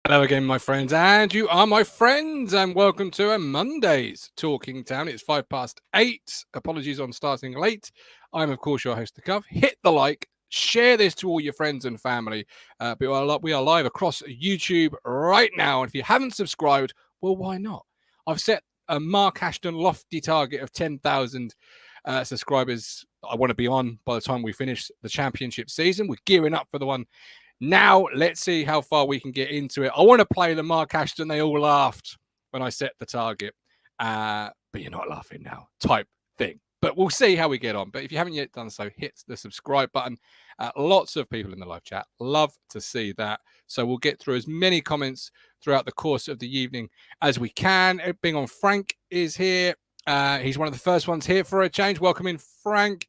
Hello again, my friends, and you are my friends, and welcome to a Monday's Talking Town. It's 8:05. Apologies on starting late. I'm, of course, your host, The Cov. Hit the like, share this to all your friends and family. We are live across YouTube right now, and if you haven't subscribed, well, why not? I've set a Mark Ashton lofty target of 10,000 subscribers I want to be on by the time we finish the championship season. We're gearing up for the one now. Let's see how far we can get into it. I want to play the Mark Ashton they all laughed when I set the target, but you're not laughing now type thing. But we'll see how we get on. But if you haven't yet done so, hit the subscribe button. Lots of people in the live chat. Love to see that. So we'll get through as many comments throughout the course of the evening as we can. Being on, Frank is here. He's one of the first ones here for a change. Welcome in, Frank.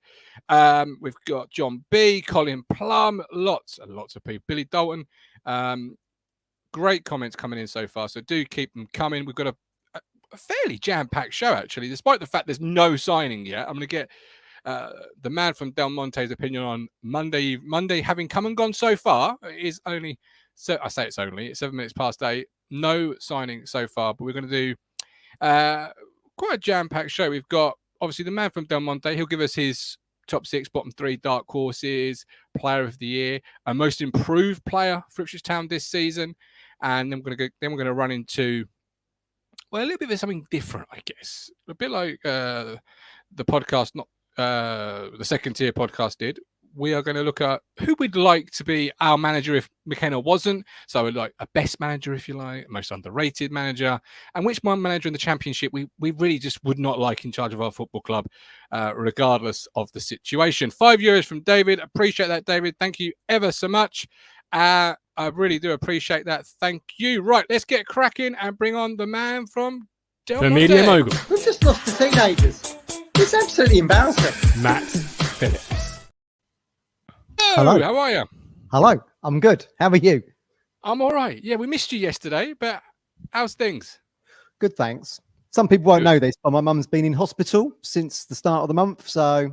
We've got John B, Colin Plum, lots and lots of people. Billy Dalton. Great comments coming in so far, so do keep them coming. We've got a fairly jam-packed show, actually, despite the fact there's no signing yet. I'm going to get the man from Del Monte's opinion on Monday. Monday, having come and gone so far, is only, so I say it's 7 minutes past 8. No signing so far, but we're going to do quite a jam-packed show. We've got, obviously, the man from Del Monte. He'll give us his top 6, bottom 3 dark horses, player of the year, a most improved player for Ipswich Town this season. And then we're going to run into, well, a little bit of something different, I guess. A bit like the podcast, not the second tier podcast did. We are going to look at who we'd like to be our manager if McKenna wasn't. So like a best manager, if you like, most underrated manager, and which one manager in the championship we really just would not like in charge of our football club, regardless of the situation. €5 from David. Appreciate that, David. Thank you ever so much. I really do appreciate that. Thank you. Right, let's get cracking and bring on the man from Del Monte. Media mogul. We've just lost the teenagers. It's absolutely embarrassing. Matt Phillips. Hello, how are you? Hello, I'm good. How are you? I'm all right. Yeah, we missed you yesterday, but how's things? Good, thanks. Some people won't know this, but my mum's been in hospital since the start of the month, so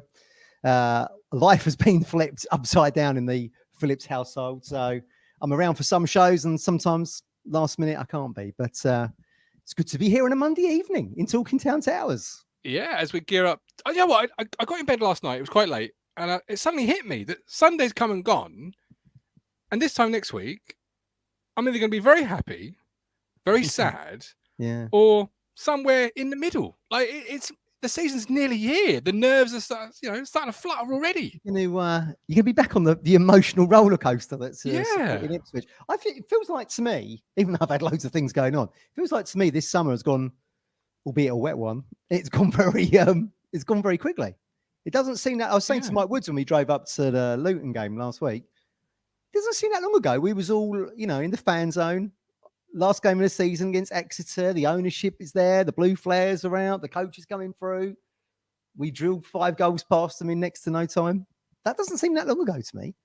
life has been flipped upside down in the Phillips household. So I'm around for some shows, and sometimes last minute I can't be, but it's good to be here on a Monday evening in Talking Town Towers. Yeah, as we gear up. Oh, you know what? I got in bed last night. It was quite late. And it suddenly hit me that Sunday's come and gone. And this time next week, I'm either going to be very happy, very sad, or somewhere in the middle. Like it's the season's nearly here. The nerves are starting to flutter already. You're going to be back on the emotional roller coaster that's in Ipswich. It feels like to me, even though I've had loads of things going on, it feels like to me this summer has gone, albeit a wet one, it's gone very quickly. It doesn't seem that. I was saying to Mike Woods when we drove up to the Luton game last week, it doesn't seem that long ago. We was all, in the fan zone. Last game of the season against Exeter. The ownership is there. The blue flares are out. The coach is coming through. We drilled 5 goals past them in next to no time. That doesn't seem that long ago to me.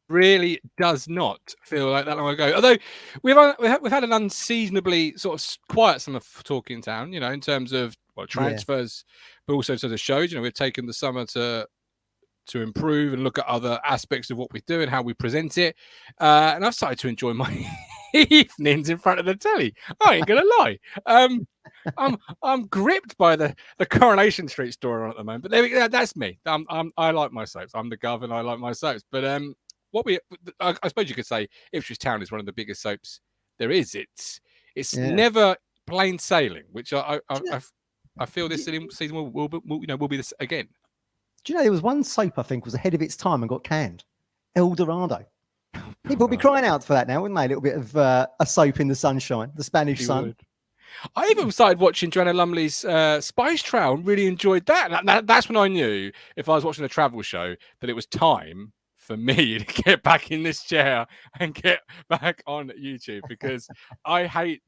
Really does not feel like that long ago. Although we've had an unseasonably sort of quiet summer for Talking Town, in terms of transfers, but also to the shows. We've taken the summer to improve and look at other aspects of what we do and how we present it. And I've started to enjoy my evenings in front of the telly. I ain't gonna lie. I'm gripped by the Coronation Street story on at the moment. But there we go. That's me. I like my soaps. I'm the gov and I like my soaps. But I suppose you could say Ipswich Town is one of the biggest soaps there is. It's never plain sailing, which I feel this season will be this again. Do you know there was one soap I think was ahead of its time and got canned? El Dorado. People will be crying out for that now, wouldn't they? A little bit of a soap in the sunshine, the Spanish sun. Would. I even started watching Joanna Lumley's Spice Trail and really enjoyed that. That's when I knew, if I was watching a travel show, that it was time for me to get back in this chair and get back on YouTube, because I hate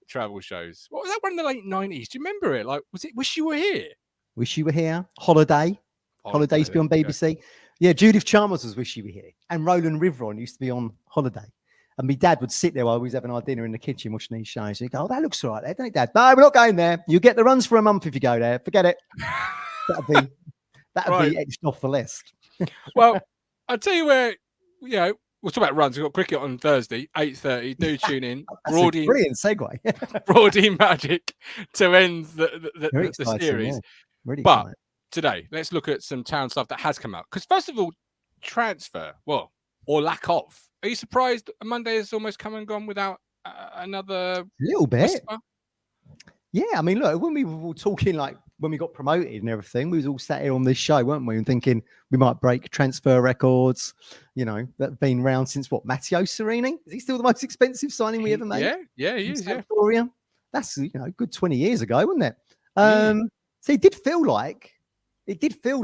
travel shows. What was that one in the late 90s? Do you remember it? Like, was it Wish You Were Here? Wish You Were Here. Holiday. Holidays be on BBC. Yeah, Judith Chalmers was Wish You Were Here. And Roland Rivron used to be on Holiday. And my dad would sit there while we was having our dinner in the kitchen watching these shows. He'd go, oh, that looks all right there, doesn't it, Dad? No, we're not going there. You get the runs for a month if you go there. Forget it. That'd be etched off the list. Well, I'll tell you where, we'll talk about runs. We've got cricket on Thursday, 8:30. Do tune in. Brilliant segue. Broadie Magic to end the series. Yeah. Really but exciting. Today, let's look at some town stuff that has come out. Because first of all, transfer, or lack of. Are you surprised Monday has almost come and gone without another? A little bit. Whisper? Yeah, I mean, look, when we were all talking, like when we got promoted and everything, we was all sat here on this show, weren't we? And thinking we might break transfer records, that have been around since what? Matteo Serini? Is he still the most expensive signing we ever made? Yeah, he is. Victoria. That's good 20 years ago, wasn't it? So it did feel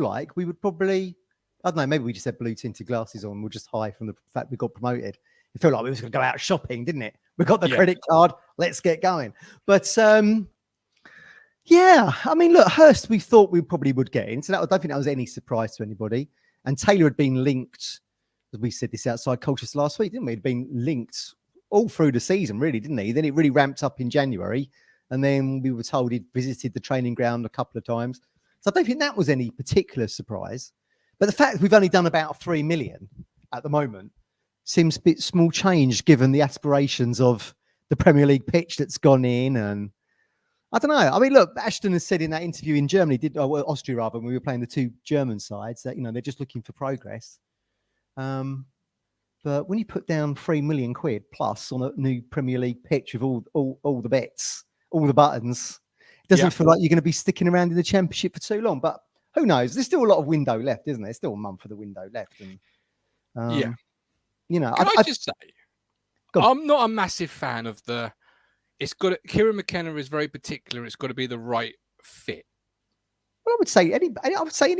like we would probably, I don't know, maybe we just had blue tinted glasses on. We're just high from the fact we got promoted. It felt like we was going to go out shopping, didn't it? We got the credit card. Let's get going. But yeah, I mean, look, Hurst, we thought we probably would get in. So I don't think that was any surprise to anybody. And Taylor had been linked, as we said this outside Cultures last week, didn't we? He'd been linked all through the season, really, didn't he? Then it really ramped up in January. And then we were told he'd visited the training ground a couple of times. So I don't think that was any particular surprise. But the fact we've only done about 3 million at the moment seems a bit small change given the aspirations of the Premier League pitch that's gone in. And I don't know. I mean, look, Ashton has said in that interview in Germany, Austria rather, when we were playing the two German sides, that, they're just looking for progress. But when you put down 3 million quid plus on a new Premier League pitch with all the bets, all the buttons, it doesn't feel like you're going to be sticking around in the Championship for too long. But who knows? There's still a lot of window left, isn't there? There's still a month of the window left. And Can I just say, I'm not a massive fan of Kieran McKenna is very particular. It's got to be the right fit. Well, I would say any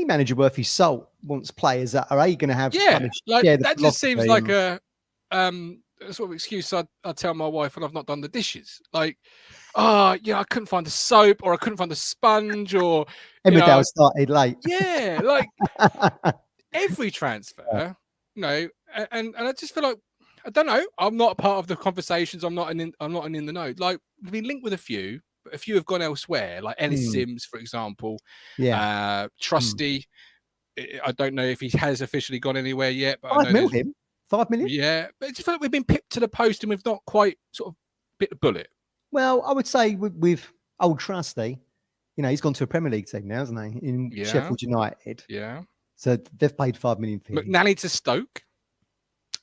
manager worth his salt wants players that are going to have. That just seems like a sort of excuse I tell my wife when I've not done the dishes. Like, I couldn't find the soap, or I couldn't find the sponge, or Emmerdale started late. Yeah, like every transfer, and I just feel like, I don't know. I'm not a part of the conversations. I'm not in the know. Like, we've been linked with a few, but a few have gone elsewhere. Like Ellis Sims, for example. Yeah. Trusty. I don't know if he has officially gone anywhere yet. But 5 million. 5 million. Yeah, but I just feel like we've been pipped to the post and we've not quite sort of bit the bullet. Well, I would say with old Trusty, he's gone to a Premier League team now, hasn't he? In Sheffield United. Yeah. So they've paid 5 million for him. McNally to Stoke.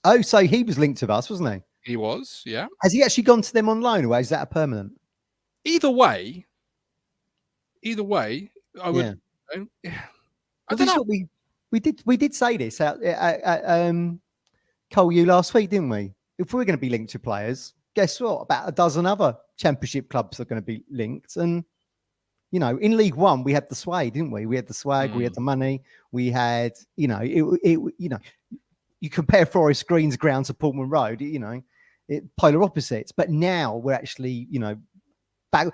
Oh, so he was linked to us, wasn't he? He was, yeah. Has he actually gone to them on loan, or is that a permanent? Either way, I would. Yeah. I don't know. We did say this at Cole U last week, didn't we? If we're going to be linked to players, guess what? About a dozen other Championship clubs are going to be linked. And in League One, we had the sway, didn't we? We had the swag, we had the money, we had, you compare Forest Green's ground to Pullman Road, polar opposites. But now we're actually, back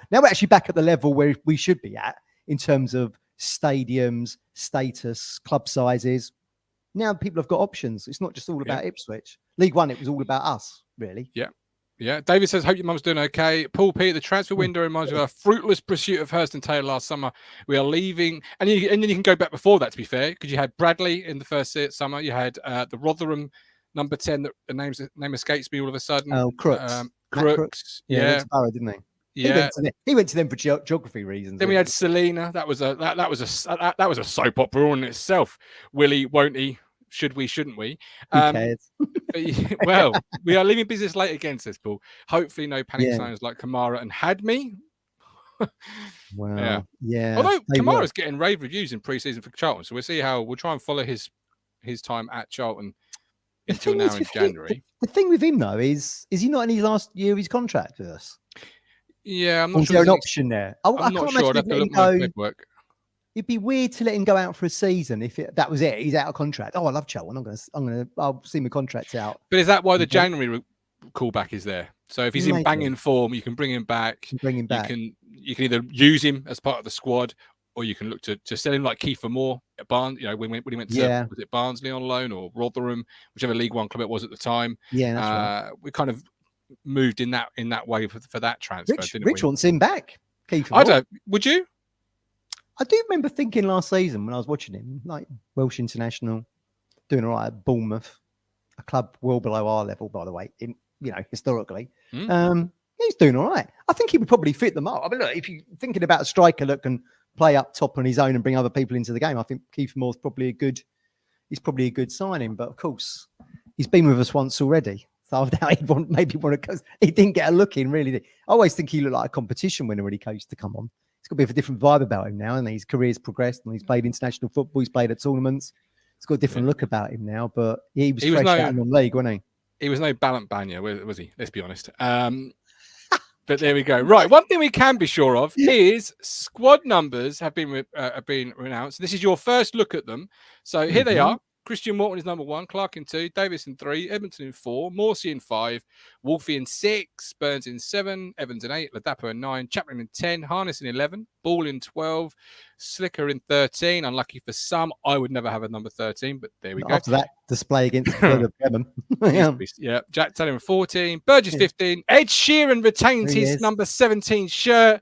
at the level where we should be at in terms of stadiums, status, club sizes. Now people have got options. It's not just all about Ipswich. League One, it was all about us, really. Yeah. Yeah. David says, hope your mum's doing okay. Paul P, the transfer window reminds me of a fruitless pursuit of Hurst and Taylor last summer. We are leaving. And then you can go back before that, to be fair, because you had Bradley in the first summer. You had the Rotherham number 10, that the name escapes me all of a sudden. Oh, Crooks. Crooks. Yeah. He went to Borough, didn't he? Yeah. He went to them for geography reasons. Then we had Selena. That was a soap opera all in itself. Will he, won't he? Should we, shouldn't we? Who cares? Well, we are leaving business late again, says Paul. Hopefully no panic signs like Kamara and Hadme. Well, yeah. Although Kamara's getting rave reviews in pre-season for Charlton, so we'll try and follow his time at Charlton until now in January. The thing with him, though, is he not in his last year of his contract with us? Yeah, I'm not sure. Is there an option there? I'm not sure. I'd have to look at my paperwork. It'd be weird to let him go out for a season if that was it. He's out of contract. Oh, I love Charlton. I'll see my contract out. But is that why the January callback is there? So if he's in banging form, you can bring him back. Bring him back. You can either use him as part of the squad, or you can look to sell him like Kiefer Moore at Barnes. You know, when he went to was it Barnsley on loan or Rotherham, whichever League One club it was at the time. Yeah, that's right. We kind of moved in that way for that transfer. Rich wants him back. Kiefer Moore. I don't. Would you? I do remember thinking last season when I was watching him, like Welsh international, doing all right at Bournemouth, a club well below our level, by the way, historically. He's doing all right. I think he would probably fit them up. I mean, look, if you're thinking about a striker that can play up top on his own and bring other people into the game, I think Kiefer Moore's probably a good signing. But of course, he's been with us once already. So I doubt he'd want to, because he didn't get a look in, really. I always think he looked like a competition winner when he coached to come on. He's got a bit of a different vibe about him now, and his career's progressed, and he's played international football, he's played at tournaments. He's got a different look about him now, but he was fresh out in the league, wasn't he? He was no Ballant Banya, was he? Let's be honest. But there we go. Right. One thing we can be sure of is squad numbers have been announced. This is your first look at them. So here they are. Christian Morton is number 1, Clark in 2, Davis in 3, Edmonton in 4, Morsey in 5, Wolfie in 6, Burns in 7, Evans in 8, Ladapo in 9, Chaplin in 10, Harness in 11, Ball in 12, Slicker in 13. Unlucky for some, I would never have a number 13, but there we go. After that display against Bremen. Yeah, Jack Taylor in 14, Burgess 15, Ed Sheeran retains his number 17 shirt.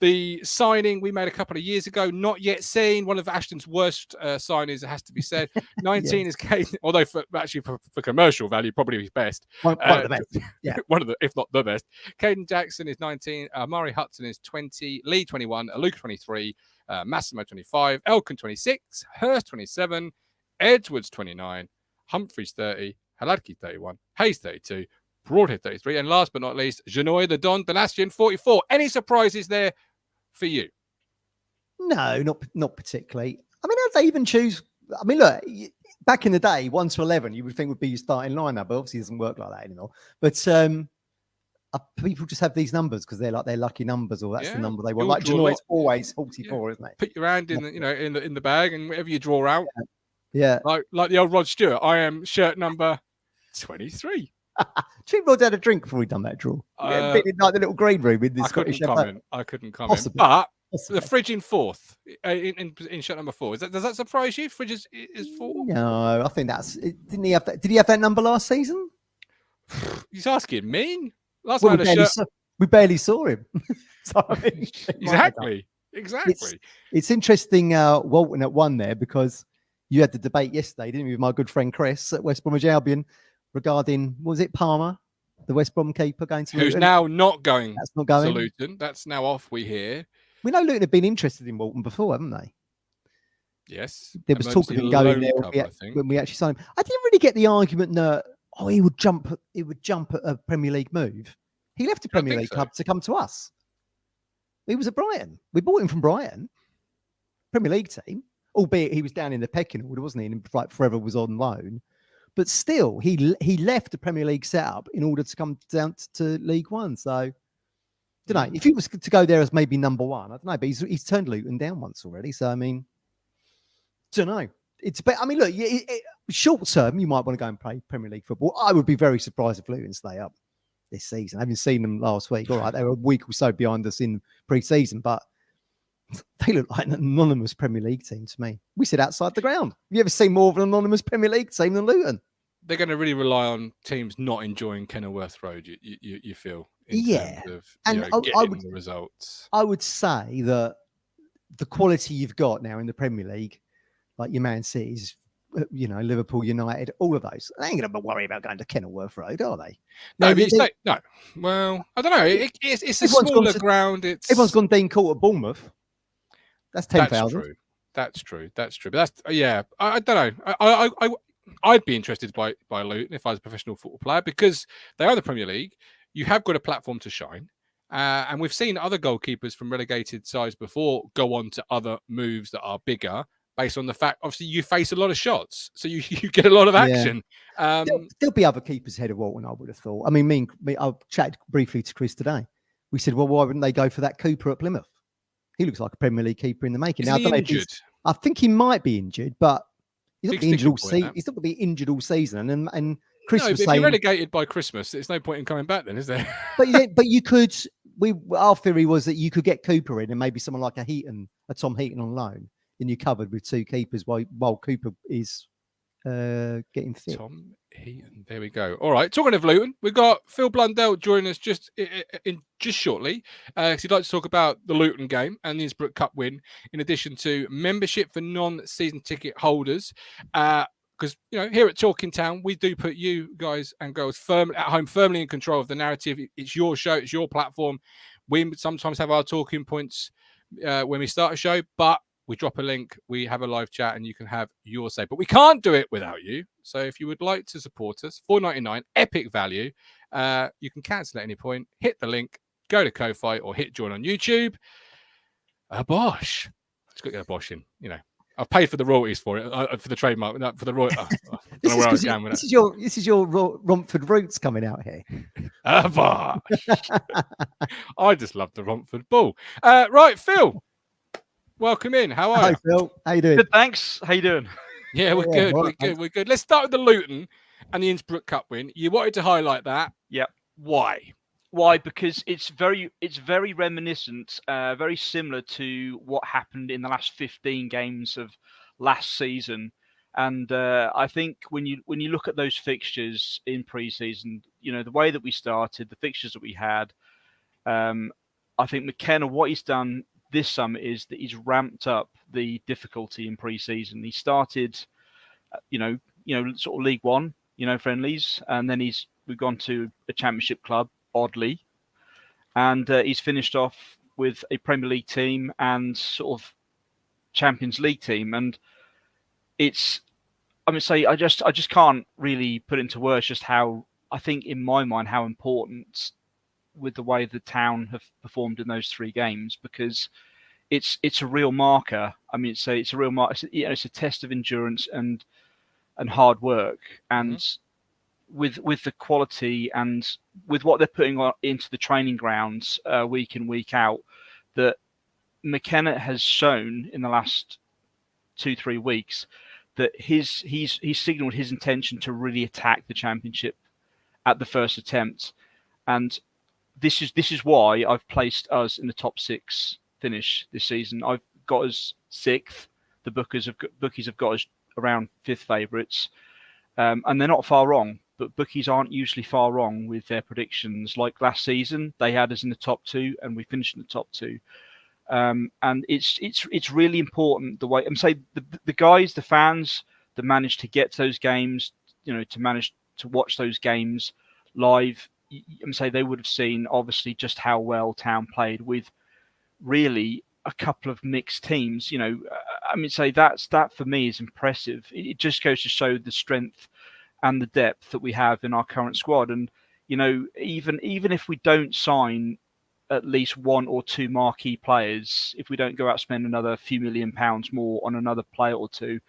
The signing we made a couple of years ago, not yet seen. One of Ashton's worst signings, it has to be said. 19 is Caden, although for commercial value, probably his best. One of the best. Yeah. One of the, if not the best. Caden Jackson is 19. Murray Hudson is 20. Lee 21. Luke 23. Massimo 25. Elkin 26. Hurst 27. Edwards 29. Humphreys 30. Haladki 31. Hayes 32. Broadhead 33. And last but not least, Janoy the Don Danastian 44. Any surprises there for you? No, not particularly. I mean, how they even choose? I mean, look, back in the day, 1 to 11, you would think would be your starting lineup, but obviously it doesn't work like that anymore. But people just have these numbers because they're like their lucky numbers, or that's the number they want. Like Janoy's always 44, isn't it? Put your hand in the bag, and whatever you draw out. Yeah. Like the old Rod Stewart. I am shirt number 23. Should Rod had a drink before we done that draw? Been in like the little green room with the Scottish I couldn't comment. But the fridge in 4th in shirt number 4. Does that surprise you? Fridge is 4? No, I think that's. Didn't he have that? Did he have that number last season? He's asking me. We barely saw him. So, I mean, exactly. It's interesting, Walton at 1 there, because you had the debate yesterday, didn't you, with my good friend Chris at West Bromwich Albion regarding, was it Palmer, the West Brom keeper, going to Luton? Who's now not going to Luton. That's now off, we hear. We know Luton have been interested in Walton before, haven't they? Yes. There was talk of him going there when we actually signed him. I didn't really get the argument that, he would jump at a Premier League move. He left the Premier League club to come to us. He was at Brighton. We bought him from Brighton, Premier League team, albeit he was down in the pecking order, wasn't he? And like forever was on loan. But still, he left the Premier League setup in order to come down to League One. So, I don't know. If he was to go there as maybe number 1, I don't know. But he's turned Luton down once already. So, I mean, don't know. I mean, look, short term, you might want to go and play Premier League football. I would be very surprised if Luton stay up this season. I haven't seen them last week. All right, they were a week or so behind us in pre-season, but they look like an anonymous Premier League team to me. We sit outside the ground. Have you ever seen more of an anonymous Premier League team than Luton? They're going to really rely on teams not enjoying Kenilworth Road, you feel, in terms of getting the results. I would say that the quality you've got now in the Premier League, like your Man City's, Liverpool, United, all of those, they ain't going to worry about going to Kenilworth Road, are they? No. Well, I don't know. It's a smaller ground. Everyone's gone Dean Court at Bournemouth. That's 10,000. That's true. But that's I don't know. I'd be interested by Luton if I was a professional football player, because they are the Premier League. You have got a platform to shine. And we've seen other goalkeepers from relegated sides before go on to other moves that are bigger, based on the fact, obviously, you face a lot of shots. So you get a lot of action. Yeah. There'll be other keepers ahead of Walton, I would have thought. I mean, I chatted briefly to Chris today. We said, well, why wouldn't they go for that Cooper at Plymouth? He looks like a Premier League keeper in the making. Is he injured? I think he might be injured, but he's not going to be injured all season. He's not going to be injured all season. And Chris no, was if saying, you're relegated by Christmas, there's no point in coming back then, is there? but you could. Our theory was that you could get Cooper in, and maybe someone like a Tom Heaton on loan, and you covered with two keepers while Cooper is getting fit. Tom Heaton. There we go. All right. Talking of Luton, we've got Phil Blundell joining us just shortly. Because he'd like to talk about the Luton game and the Innsbruck Cup win, in addition to membership for non-season ticket holders. Because here at Talking Town, we do put you guys and girls firmly in control of the narrative. It's your show, it's your platform. We sometimes have our talking points when we start a show, but we drop a link, we have a live chat, and you can have your say. But we can't do it without you. So if you would like to support us, $4.99, epic value. You can cancel at any point. Hit the link, go to Ko-Fi, or hit join on YouTube. A Bosch. Let's go get a Bosch in. I've paid for the royalties for it, for the trademark, for the royalties. This is your Romford roots coming out here. A Bosch. I just love the Romford ball. Right, Phil. Welcome in. How are you? Hi, Phil. How you doing? Good, thanks. How you doing? Yeah, we're good. We're good. Let's start with the Luton and the Innsbruck Cup win. You wanted to highlight that. Yeah. Why? Why? Because it's very reminiscent, very similar to what happened in the last 15 games of last season. And I think when you look at those fixtures in pre-season, the way that we started, the fixtures that we had, I think McKenna, what he's done this summer is that he's ramped up the difficulty in pre-season. He started, sort of League One, friendlies, and then we've gone to a Championship club, oddly, and he's finished off with a Premier League team and sort of Champions League team, and I just can't really put into words just how I think in my mind how important with the way the Town have performed in those three games, because it's a real marker. I mean, it's a real marker. It's a test of endurance and hard work, and with the quality and with what they're putting into the training grounds week in, week out, that McKenna has shown in the last 2-3 weeks that he's signalled his intention to really attack the Championship at the first attempt, and this is why I've placed us in the top 6 finish this season. I've got us 6th. The bookies have got us around 5th favourites, and they're not far wrong. But bookies aren't usually far wrong with their predictions. Like last season, they had us in the top 2, and we finished in the top 2. And it's really important the way I'm saying the guys, the fans that managed to get to those games, to manage to watch those games live. I'm saying they would have seen obviously just how well Town played with really a couple of mixed teams. That for me is impressive. It just goes to show the strength and the depth that we have in our current squad. And even if we don't sign at least 1 or 2 marquee players, if we don't go out and spend another few £1 million more on another player or two,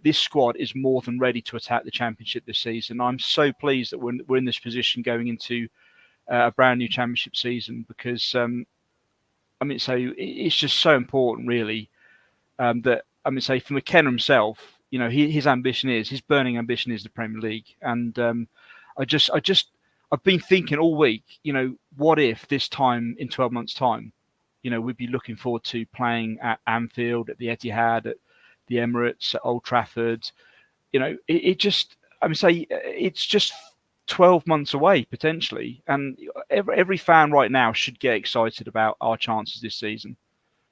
this squad is more than ready to attack the Championship this season. I'm so pleased that we're in this position going into a brand new Championship season, because it's just so important, really, that for McKenna himself, his burning ambition is the Premier League, and I've been thinking all week, what if this time in 12 months' time, we'd be looking forward to playing at Anfield, at the Etihad, at the Emirates, at Old Trafford. It's just 12 months away potentially, and every fan right now should get excited about our chances this season.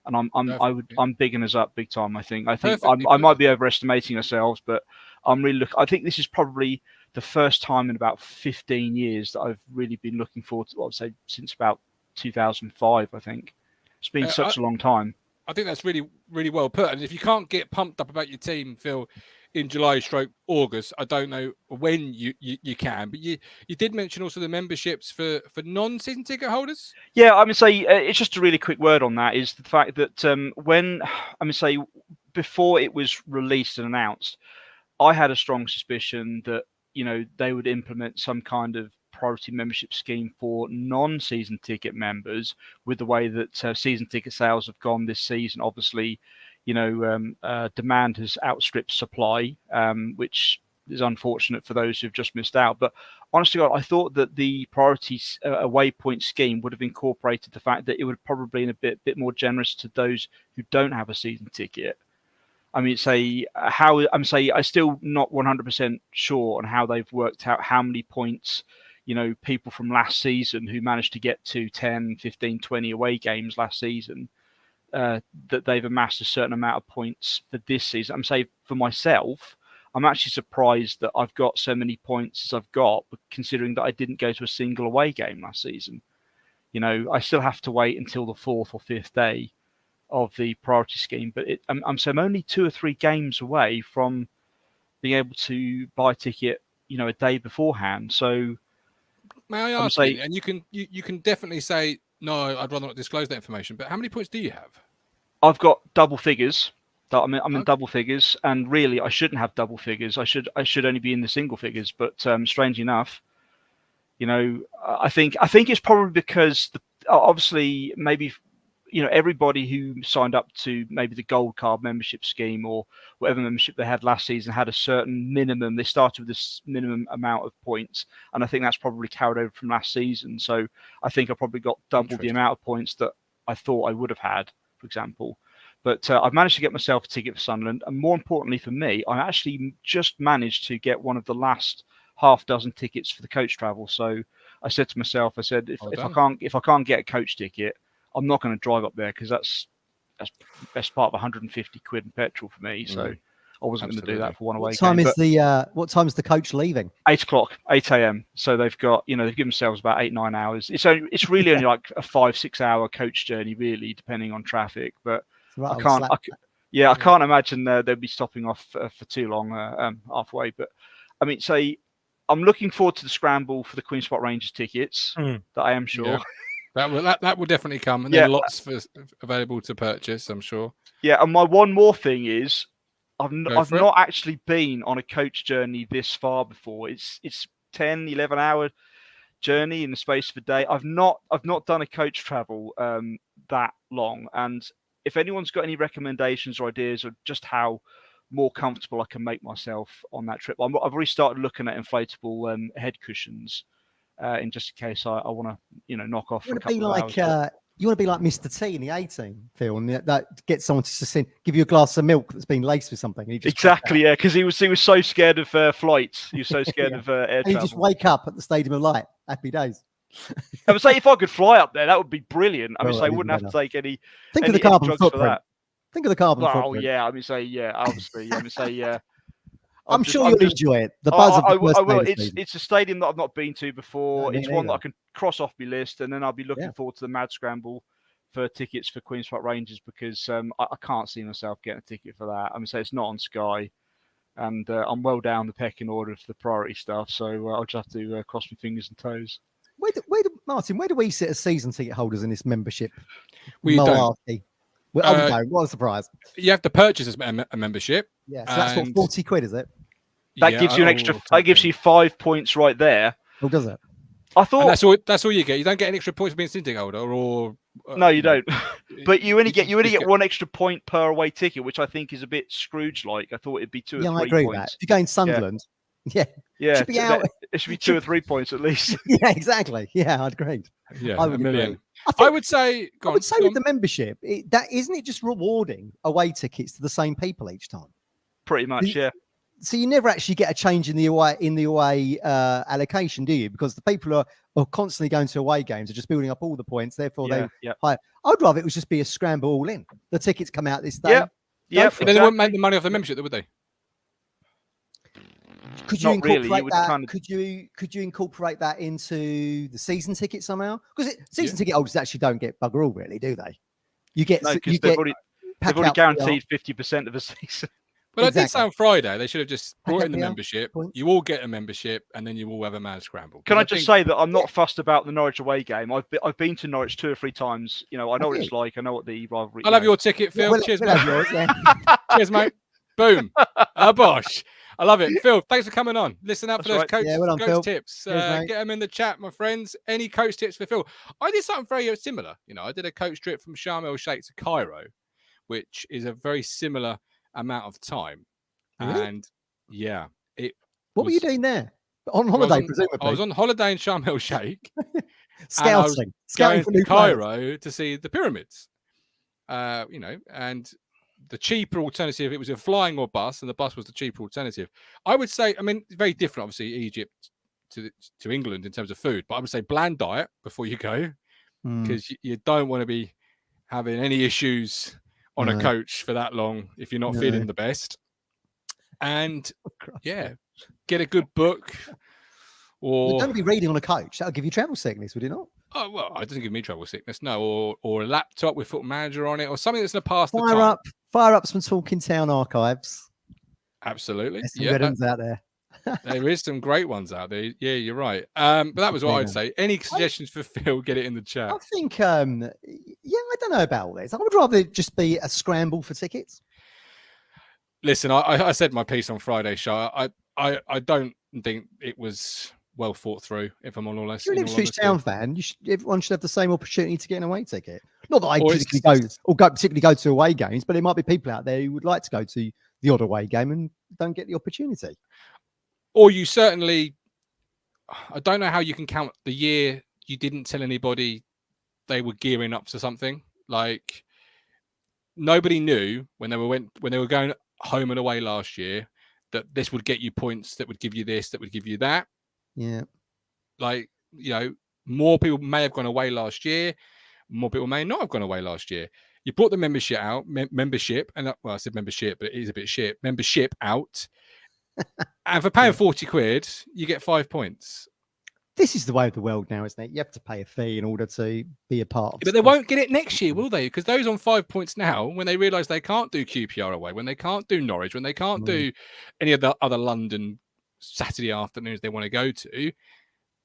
And I'm bigging us up big time. I think I might be overestimating ourselves, but I'm really I think this is probably the first time in about 15 years that I've really been looking forward to. I'd say since about 2005. I think it's been such a long time. I think that's really, really well put. And if you can't get pumped up about your team, Phil, in July/August, I don't know when you can. But you did mention also the memberships for non-season ticket holders. Yeah, it's just a really quick word on that. Is the fact that before it was released and announced, I had a strong suspicion that they would implement some kind of priority membership scheme for non-season ticket members, with the way that season ticket sales have gone this season. Obviously, demand has outstripped supply, which is unfortunate for those who've just missed out. But honestly, I thought that the priority away point scheme would have incorporated the fact that it would probably been a bit more generous to those who don't have a season ticket. I mean, I'm still not 100% sure on how they've worked out how many points, people from last season who managed to get to 10, 15, 20 away games last season, that they've amassed a certain amount of points for this season. I'm saying for myself, I'm actually surprised that I've got so many points as I've got, considering that I didn't go to a single away game last season. I still have to wait until the 4th or 5th day of the priority scheme, but I'm only 2 or 3 games away from being able to buy a ticket, a day beforehand. So, may I ask you? And you can definitely say no. I'd rather not disclose that information. But how many points do you have? I've got double figures. I'm in double figures, and really, I shouldn't have double figures. I should only be in the single figures. But strangely enough, I think it's probably because obviously maybe. Everybody who signed up to maybe the gold card membership scheme or whatever membership they had last season had a certain minimum. They started with this minimum amount of points, and I think that's probably carried over from last season. So I think I probably got double the amount of points that I thought I would have had, for example. But I've managed to get myself a ticket for Sunderland, and more importantly for me, I actually just managed to get one of the last half dozen tickets for the coach travel. So I said to myself, if I can't get a coach ticket, I'm not going to drive up there because that's the best part of 150 quid in petrol for me. So I wasn't going to do that for one away game. What time is the coach leaving? 8 o'clock, 8 a.m. So they've got, they've given themselves about 8-9 hours. It's really only like a 5-6 hour coach journey, really, depending on traffic. But I can't imagine they'll be stopping off for too long halfway. But I mean, I'm looking forward to the scramble for the Queen's Park Rangers tickets. That I am sure. Yeah. That will definitely come, and then lots available to purchase, I'm sure. Yeah, and my one more thing is, I've not actually been on a coach journey this far before. It's 10, 11 hour journey in the space of a day. I've not done a coach travel that long, and if anyone's got any recommendations or ideas of just how more comfortable I can make myself on that trip, I've already started looking at inflatable head cushions. In just in case I want to, knock off. You want to be like Mr. T in the A-Team, Phil, and that gets someone to give you a glass of milk that's been laced with something. And exactly, yeah, because he was so scared of flights. He was so scared of air travel. And you just wake up at the Stadium of Light. Happy days. I would say if I could fly up there, that would be brilliant. I wouldn't have to take any. Think of the carbon footprint. For that. Think of the carbon footprint. Oh yeah, obviously. I'm sure you'll enjoy it. The buzz of the I will. It's a stadium that I've not been to before. It's one that I can cross off my list, and then I'll be looking forward to the mad scramble for tickets for Queen's Park Rangers because I can't see myself getting a ticket for that. It's not on Sky, and I'm well down the pecking order for the priority stuff, so I'll just have to cross my fingers and toes. Martin, where do we sit as season ticket holders in this membership? We don't. Well, no, what a surprise. You have to purchase a membership. Yeah, so that's what, 40 quid, is it? That gives you an extra. That gives you 5 points right there. Oh, does it? I thought that's all you get. You don't get an extra point for being a season ticket holder, or no, you don't. But you only get 1 extra point per away ticket, which I think is a bit Scrooge-like. I thought it'd be 2 or 3 points. I agree with that. If you're going Sunderland, it should be 2 or 3 points at least. Yeah, exactly. Yeah, I'd agree. Yeah, I would a million. I would say with the membership, that isn't it just rewarding away tickets to the same people each time? Pretty much, yeah. So you never actually get a change in the away allocation, do you? Because the people are constantly going to away games, are just building up all the points. Therefore, high. I'd rather it was just be a scramble all in. The tickets come out this day. Yeah. Then they wouldn't make the money off the membership, would they? Could you incorporate that? Could you incorporate that into the season ticket somehow? Because season ticket holders actually don't get bugger all, really, do they? You get they've already guaranteed 50% of the season. But I did say on Friday they should have just brought in the membership. You all get a membership, and then you all have a mad scramble. Can I just say that I'm not fussed about the Norwich away game. I've been to Norwich 2 or 3 times. I know what it's like. I know what the rivalry. I'll have your ticket, Phil. Cheers, mate. Cheers, mate. Boom. Bosh. I love it. Phil, thanks for coming on. Listen out for those coach tips. Get them in the chat, my friends. Any coach tips for Phil? I did something very similar. I did a coach trip from Sharm el Sheikh to Cairo, which is a very similar amount of time. And What were you doing there? On Well, holiday, presumably. I was on holiday in Sharm el Sheikh. Scouting going for to new players. Cairo to see the pyramids. And the cheaper alternative, it was a flying or bus, and the bus was the cheaper alternative. I would say, I mean, very different, obviously, Egypt to England in terms of food, but I would say bland diet before you go, because you don't want to be having any issues on a coach for that long if you're not feeling the best. And get a good book. Or don't be reading on a coach. That'll give you travel sickness, would it not? Oh, well, it doesn't give me travel sickness, no. Or a laptop with Football Manager on it, or something that's going to pass the time. Fire up some Talking Town archives. Absolutely. There's some good ones out there. There is some great ones out there. Yeah, you're right. But that was what I'd say. Any suggestions for Phil, get it in the chat. I think, I don't know about all this. I would rather just be a scramble for tickets. Listen, I said my piece on Friday's show. I don't think it was well thought through, if I'm honest. You're an Ipswich Town fan. Everyone should have the same opportunity to get an away ticket. Not that I particularly go to away games, but there might be people out there who would like to go to the odd away game and don't get the opportunity. Or you certainly, I don't know how you can count the year you didn't tell anybody they were gearing up to something. Like, nobody knew when they were going home and away last year that this would get you points, that would give you this, that would give you that. Yeah. Like, more people may have gone away last year. More people may not have gone away last year. You brought the membership out, and I said membership, but it is a bit shit. Membership out. And for paying 40 quid, you get 5 points. This is the way of the world now, isn't it? You have to pay a fee in order to be a part of it. But they won't get it next year, will they? Because those on 5 points now, when they realise they can't do QPR away, when they can't do Norwich, when they can't do any of the other London Saturday afternoons they want to go to,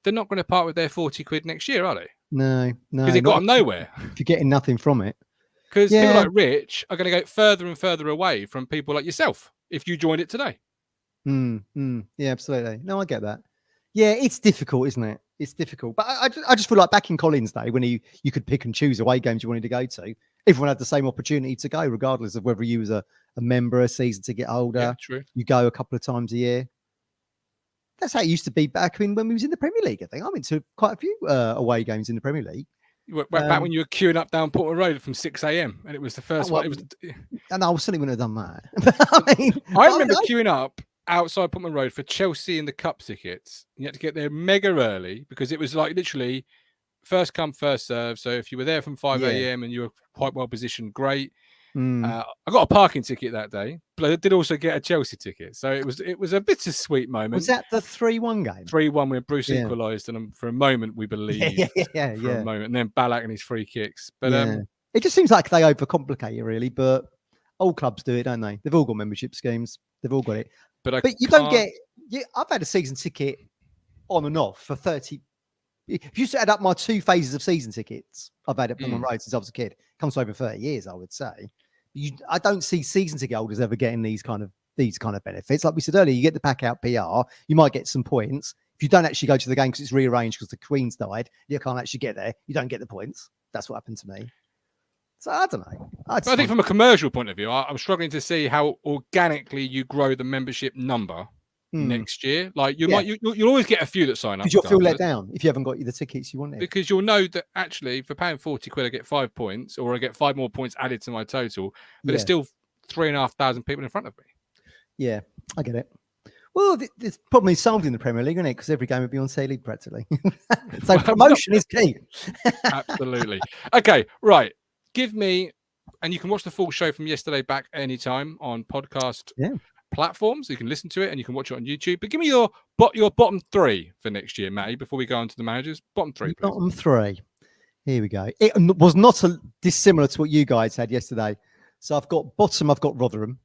they're not going to part with their 40 quid next year, are they? No. Because it got them nowhere. If you're getting nothing from it. Because people like Rich are going to go further and further away from people like yourself if you joined it today. Yeah, absolutely. No, I get that. Yeah, it's difficult, isn't it? It's difficult. But I just feel like back in Collins' day, when you could pick and choose away games you wanted to go to, everyone had the same opportunity to go, regardless of whether you was a member, a season ticket holder. Yeah, true. You go a couple of times a year. That's how it used to be back when we was in the Premier League, I think. I went to quite a few away games in the Premier League. Back when you were queuing up down Portman Road from 6 a.m. and it was the first one. And I certainly wouldn't have done that. I remember queuing up outside Portman Road for Chelsea in the Cup tickets. You had to get there mega early because it was like literally first come, first serve. So if you were there from 5 a.m. and you were quite well positioned, great. I got a parking ticket that day, but I did also get a Chelsea ticket. So it was a bittersweet moment. Was that the 3-1 game? 3-1 when Bruce equalised, and for a moment we believed. For a moment, and then Ballack and his free kicks. But it just seems like they overcomplicate it, really. But all clubs do it, don't they? They've all got membership schemes. They've all got it. But you don't get. I've had a season ticket on and off for 30. If you add up my 2 phases of season tickets, I've had it on the road since I was a kid. It comes to over 30 years, I would say. I don't see season ticket holders ever getting these kind of benefits. Like we said earlier, you get the pack out PR, you might get some points. If you don't actually go to the game because it's rearranged because the Queen's died, you can't actually get there. You don't get the points. That's what happened to me. So I don't know. I think from a commercial point of view, I'm struggling to see how organically you grow the membership number next year. Like you'll always get a few that sign up. Because you'll feel let down if you haven't got the tickets you wanted. Because you'll know that actually for paying 40 quid, I get 5 points, or I get 5 more points added to my total. But it's still 3,500 people in front of me. Yeah, I get it. Well, it's probably solved in the Premier League, isn't it? Because every game would be on League practically. So promotion is key. Absolutely. Okay, right. Give me, and you can watch the full show from yesterday back anytime on podcast platforms. You can listen to it and you can watch it on YouTube. But give me your bottom 3 for next year, Matty, before we go on to the managers. Bottom 3, please. Bottom 3. Here we go. It was not dissimilar to what you guys had yesterday. So I've got Rotherham.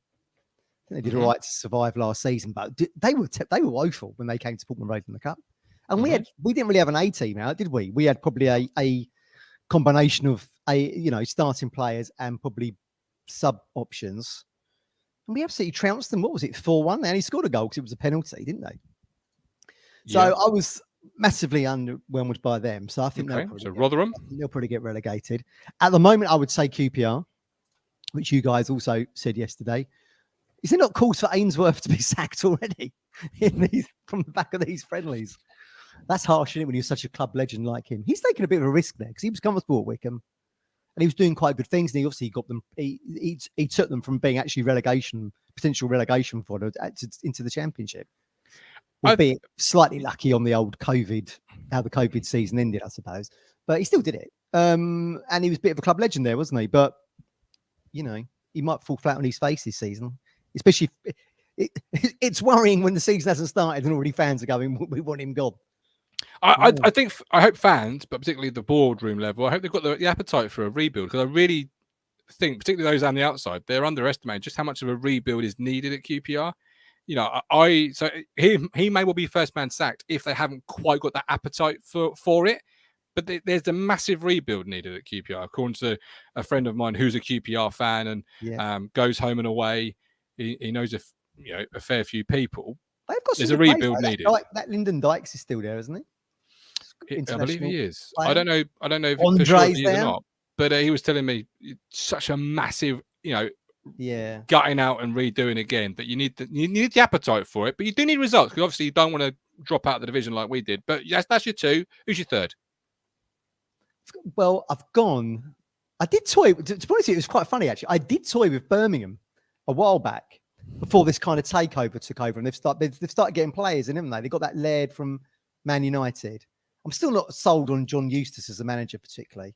I think they did all right to survive last season, but they were woeful when they came to Portman Road in the Cup. And we didn't really have an A team out, did we? We had probably a combination of starting players and probably sub options. And we absolutely trounced them. What was it, 4-1? They only scored a goal because it was a penalty, didn't they? So I was massively underwhelmed by them. So I think Rotherham, they'll probably get relegated. At the moment, I would say QPR, which you guys also said yesterday. Is it not cause for Ainsworth to be sacked already? from the back of these friendlies. That's harsh, isn't it, when you're such a club legend like him? He's taken a bit of a risk there because he was comfortable at Wickham and he was doing quite good things. And he obviously got them. He took them from being actually potential relegation fodder into the Championship. Albeit slightly lucky on the old COVID, how the COVID season ended, I suppose. But he still did it. And he was a bit of a club legend there, wasn't he? But you know, he might fall flat on his face this season, especially. It's worrying when the season hasn't started and already fans are going, we want him gone. I hope fans, but particularly the boardroom level, I hope they've got the appetite for a rebuild, because I really think, particularly those on the outside, they're underestimating just how much of a rebuild is needed at QPR. You know, so he may well be first man sacked if they haven't quite got that appetite for it. But there's a massive rebuild needed at QPR, according to a friend of mine who's a QPR fan and goes home and away. He knows a fair few people. There's a rebuild needed. That Lyndon Dykes is still there, isn't he? I believe he is. Player. I don't know if Andre's for sure he is there or not. But he was telling me such a massive, gutting out and redoing again, that you need the appetite for it. But you do need results, because obviously you don't want to drop out of the division like we did. But yes, that's your two. Who's your third? Well, I did toy. To be honest, it was quite funny actually. I did toy with Birmingham a while back before this kind of takeover took over, and they've started getting players in, haven't they? They got that Laird from Man United. I'm still not sold on John Eustace as a manager particularly,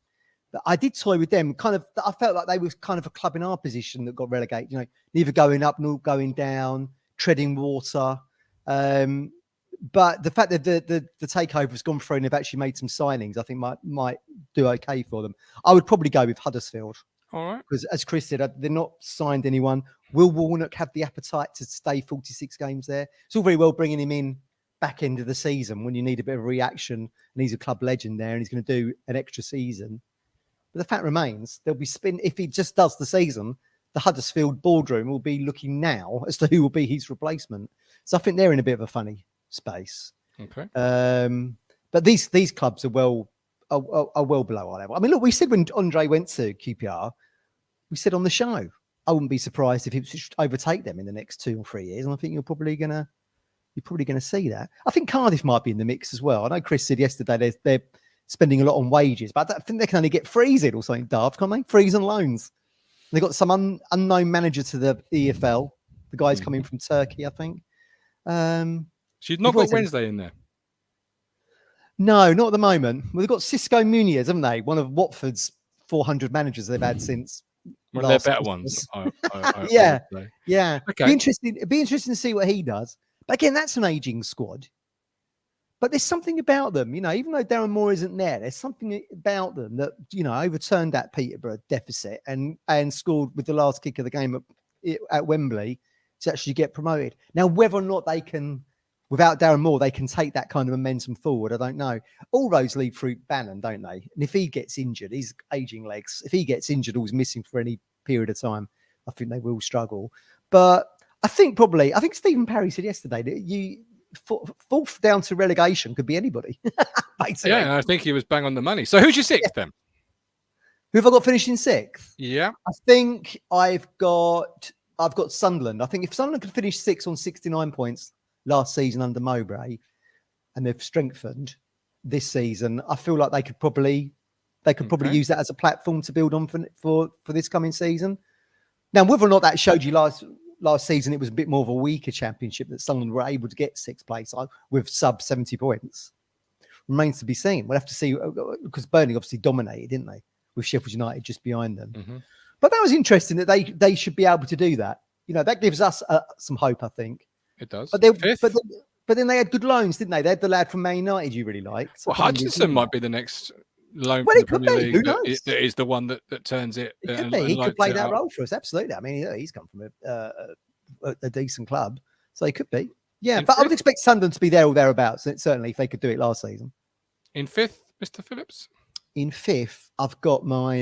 but I did toy with them. Kind of, I felt like they was kind of a club in our position that got relegated. You know, neither going up nor going down, treading water. But the fact that the takeover has gone through and they've actually made some signings, I think might do okay for them. I would probably go with Huddersfield. All right. Because as Chris said, they're not signed anyone. Will Warnock have the appetite to stay 46 games there? It's all very well bringing him in back end of the season when you need a bit of reaction, and he's a club legend there and he's going to do an extra season. But the fact remains, there'll be if he just does the season, the Huddersfield boardroom will be looking now as to who will be his replacement. So I think they're in a bit of a funny space. Okay. But these clubs are well below our level. I mean, look, we said when Andre went to QPR, we said on the show, I wouldn't be surprised if he should overtake them in the next 2 or 3 years. And I think you're probably gonna see that. I think Cardiff might be in the mix as well. I know Chris said yesterday they're spending a lot on wages, but I think they can only get Freezed or something daft, can't they? Freeze and loans. They've got some unknown manager to the EFL. The guy's coming from Turkey, I think. She's not got Wednesday in there. No, not at the moment. Well, they've got Cisco Muniz, haven't they? One of Watford's 400 managers they've had since. One of their better ones. Yeah. Okay. It'd be interesting to see what he does. But again, that's an aging squad. But there's something about them, you know, even though Darren Moore isn't there's something about them that, you know, overturned that Peterborough deficit and scored with the last kick of the game at Wembley to actually get promoted. Now, whether or not they can, without Darren Moore, they can take that kind of momentum forward, I don't know. All roads lead through Bannon, don't they? And if he gets injured, he's aging legs. If he gets injured or is missing for any period of time, I think they will struggle. But I think Stephen Parry said yesterday that fourth down to relegation could be anybody. Basically. Yeah, I think he was bang on the money. So who's your sixth then? Who have I got finishing sixth? Yeah. I think I've got Sunderland. I think if Sunderland could finish sixth on 69 points last season under Mowbray, and they've strengthened this season, I feel like they could probably use that as a platform to build on for this coming season. Now, whether or not that showed you last season, it was a bit more of a weaker championship that Sunderland were able to get sixth place with sub 70 points. Remains to be seen. We'll have to see, because Burnley obviously dominated, didn't they? With Sheffield United just behind them. Mm-hmm. But that was interesting that they should be able to do that. You know, that gives us some hope, I think. It does. But then they had good loans, didn't they? They had the lad from Man United you really liked. Well, Hutchinson might be the next loan from the Premier League. That is the one that turns it. He could play that role for us, absolutely. I mean, he's come from a decent club, so he could be. Yeah, but I would expect Sunderland to be there or thereabouts, certainly, if they could do it last season. In fifth, Mr. Phillips? In fifth, I've got my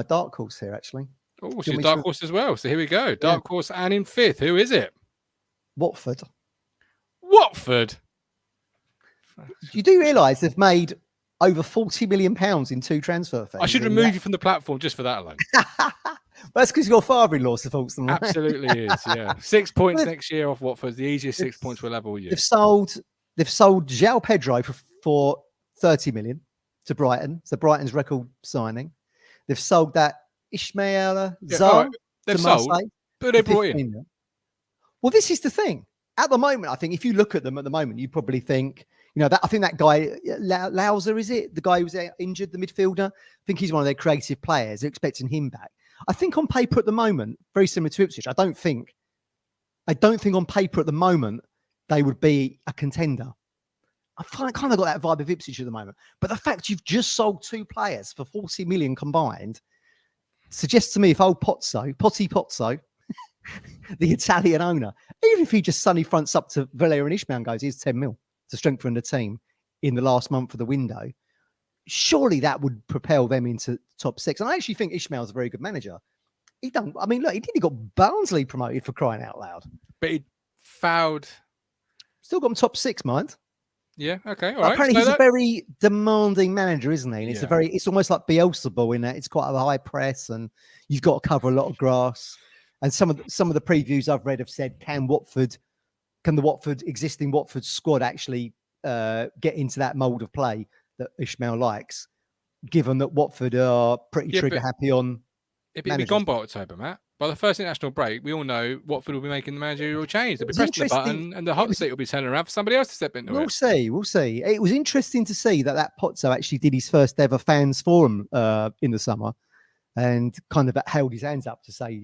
dark horse here, actually. Oh, she's dark horse as well. So here we go. Dark horse, and in fifth, who is it? Watford. You do realise they've made over £40 million in 2 transfer fees. I should remove you from the platform just for that alone. That's because your father-in-law supports them, right? Absolutely is. Yeah, 6 points next year off Watford. The easiest 6 points we'll level with you. They've sold João Pedro for 30 million to Brighton. So Brighton's record signing. They've sold that Ismail Zar They've to sold, Marseille. but they brought in. Well, this is the thing. At the moment, I think if you look at them at the moment, you probably think, I think that guy, Lauser, is it? The guy who was injured, the midfielder? I think he's one of their creative players. They're expecting him back. I think on paper at the moment, very similar to Ipswich, I don't think on paper at the moment they would be a contender. I kind of got that vibe of Ipswich at the moment. But the fact you've just sold 2 players for 40 million combined suggests to me if old Potti Pozzo, the Italian owner, even if he just suddenly fronts up to Valera and Ishmael and goes, here's 10 mil to strengthen the team in the last month of the window, surely that would propel them into top 6. And I actually think Ishmael's a very good manager. He got Barnsley promoted for crying out loud. But he fouled. Still got him top 6, mind. Yeah, okay, all right. Apparently he's a very demanding manager, isn't he? And it's almost like Beelzebub in that it's quite a high press and you've got to cover a lot of grass. And some of the previews I've read have said, can the existing Watford squad actually get into that mould of play that Ishmael likes, given that Watford are pretty trigger happy on. It'll be gone by October, Matt. By the first international break, we all know Watford will be making the managerial change. They'll be pressing the button and the hot seat will be turning around for somebody else to step into it. We'll see. It was interesting to see that Pozzo actually did his first ever fans forum in the summer and kind of held his hands up to say,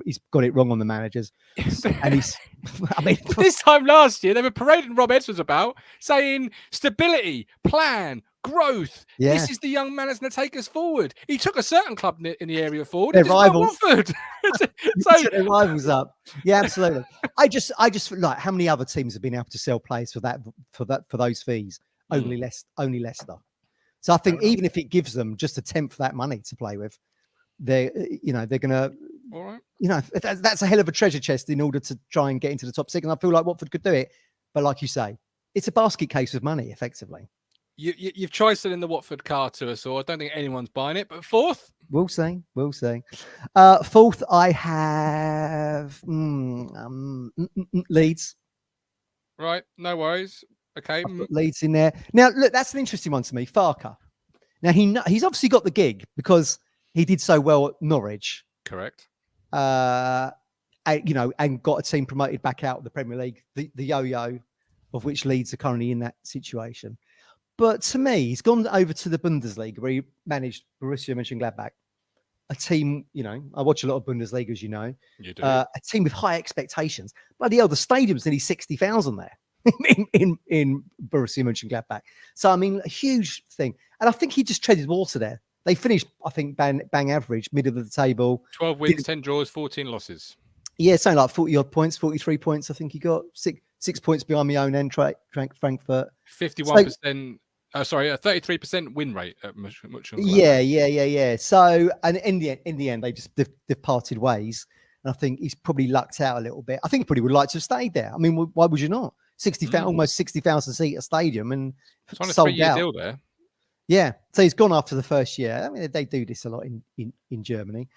he's got it wrong on the managers. And this time last year, they were parading Rob Edwards about saying stability, plan, growth. Yeah. This is the young man that's going to take us forward. He took a certain club in the area forward. Their rivals. Watford. Took their rivals up. Yeah, absolutely. I just like how many other teams have been able to sell players for those fees? Only Leicester. So I think even if it gives them just a tenth of that money to play with, they're gonna, all right. That's a hell of a treasure chest in order to try and get into the top 6. And I feel like Watford could do it, but like you say, it's a basket case of money, effectively. You've tried selling the Watford car to us, or I don't think anyone's buying it. But 4th, we'll see. 4th, I have Leeds. Right, no worries. Okay, Leeds in there. Now, look, that's an interesting one to me. Farker. Now he's obviously got the gig because he did so well at Norwich. Correct. And got a team promoted back out of the Premier League, the yo-yo of which Leeds are currently in that situation. But to me, he's gone over to the Bundesliga where he managed Borussia Mönchengladbach, a team, I watch a lot of Bundesliga, as you know. You do. A team with high expectations. Bloody hell, the stadium's nearly 60,000 there in Borussia Mönchengladbach. So, a huge thing. And I think he just treaded water there. They finished, I think, bang average, middle of the table. 12 wins, 10 draws, 14 losses. Yeah, something like 40-odd points, 43 points, I think he got. 6 points behind my own end, Frankfurt. 51%, 33% win rate at Mönchengladbach. Yeah. So, and in the end, they've parted ways. And I think he's probably lucked out a little bit. I think he probably would like to have stayed there. Why would you not? Almost 60,000 seat a stadium and it's on a sold 3-year out. deal there. Yeah, so he's gone after the first year. They do this a lot in Germany.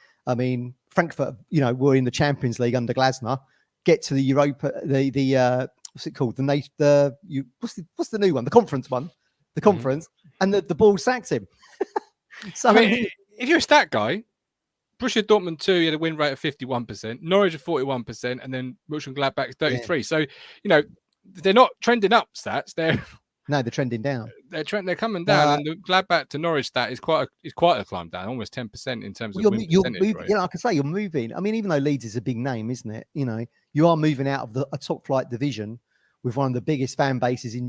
Frankfurt, were in the Champions League under Glasner. Get to the Europa, the what's it called? What's the new one? The conference one. The conference, and the ball sacked him. So if you're a stat guy, Borussia Dortmund 2, you had a win rate of 51%, Norwich at 41%, and then Mönchengladbach 33%. Yeah. So they're not trending up stats. They're trending down. They're coming down, and the Gladbach to Norwich stat is quite a climb down, almost 10% in terms of win percentage. Right? I can say you're moving. Even though Leeds is a big name, isn't it? You are moving out of a top flight division with one of the biggest fan bases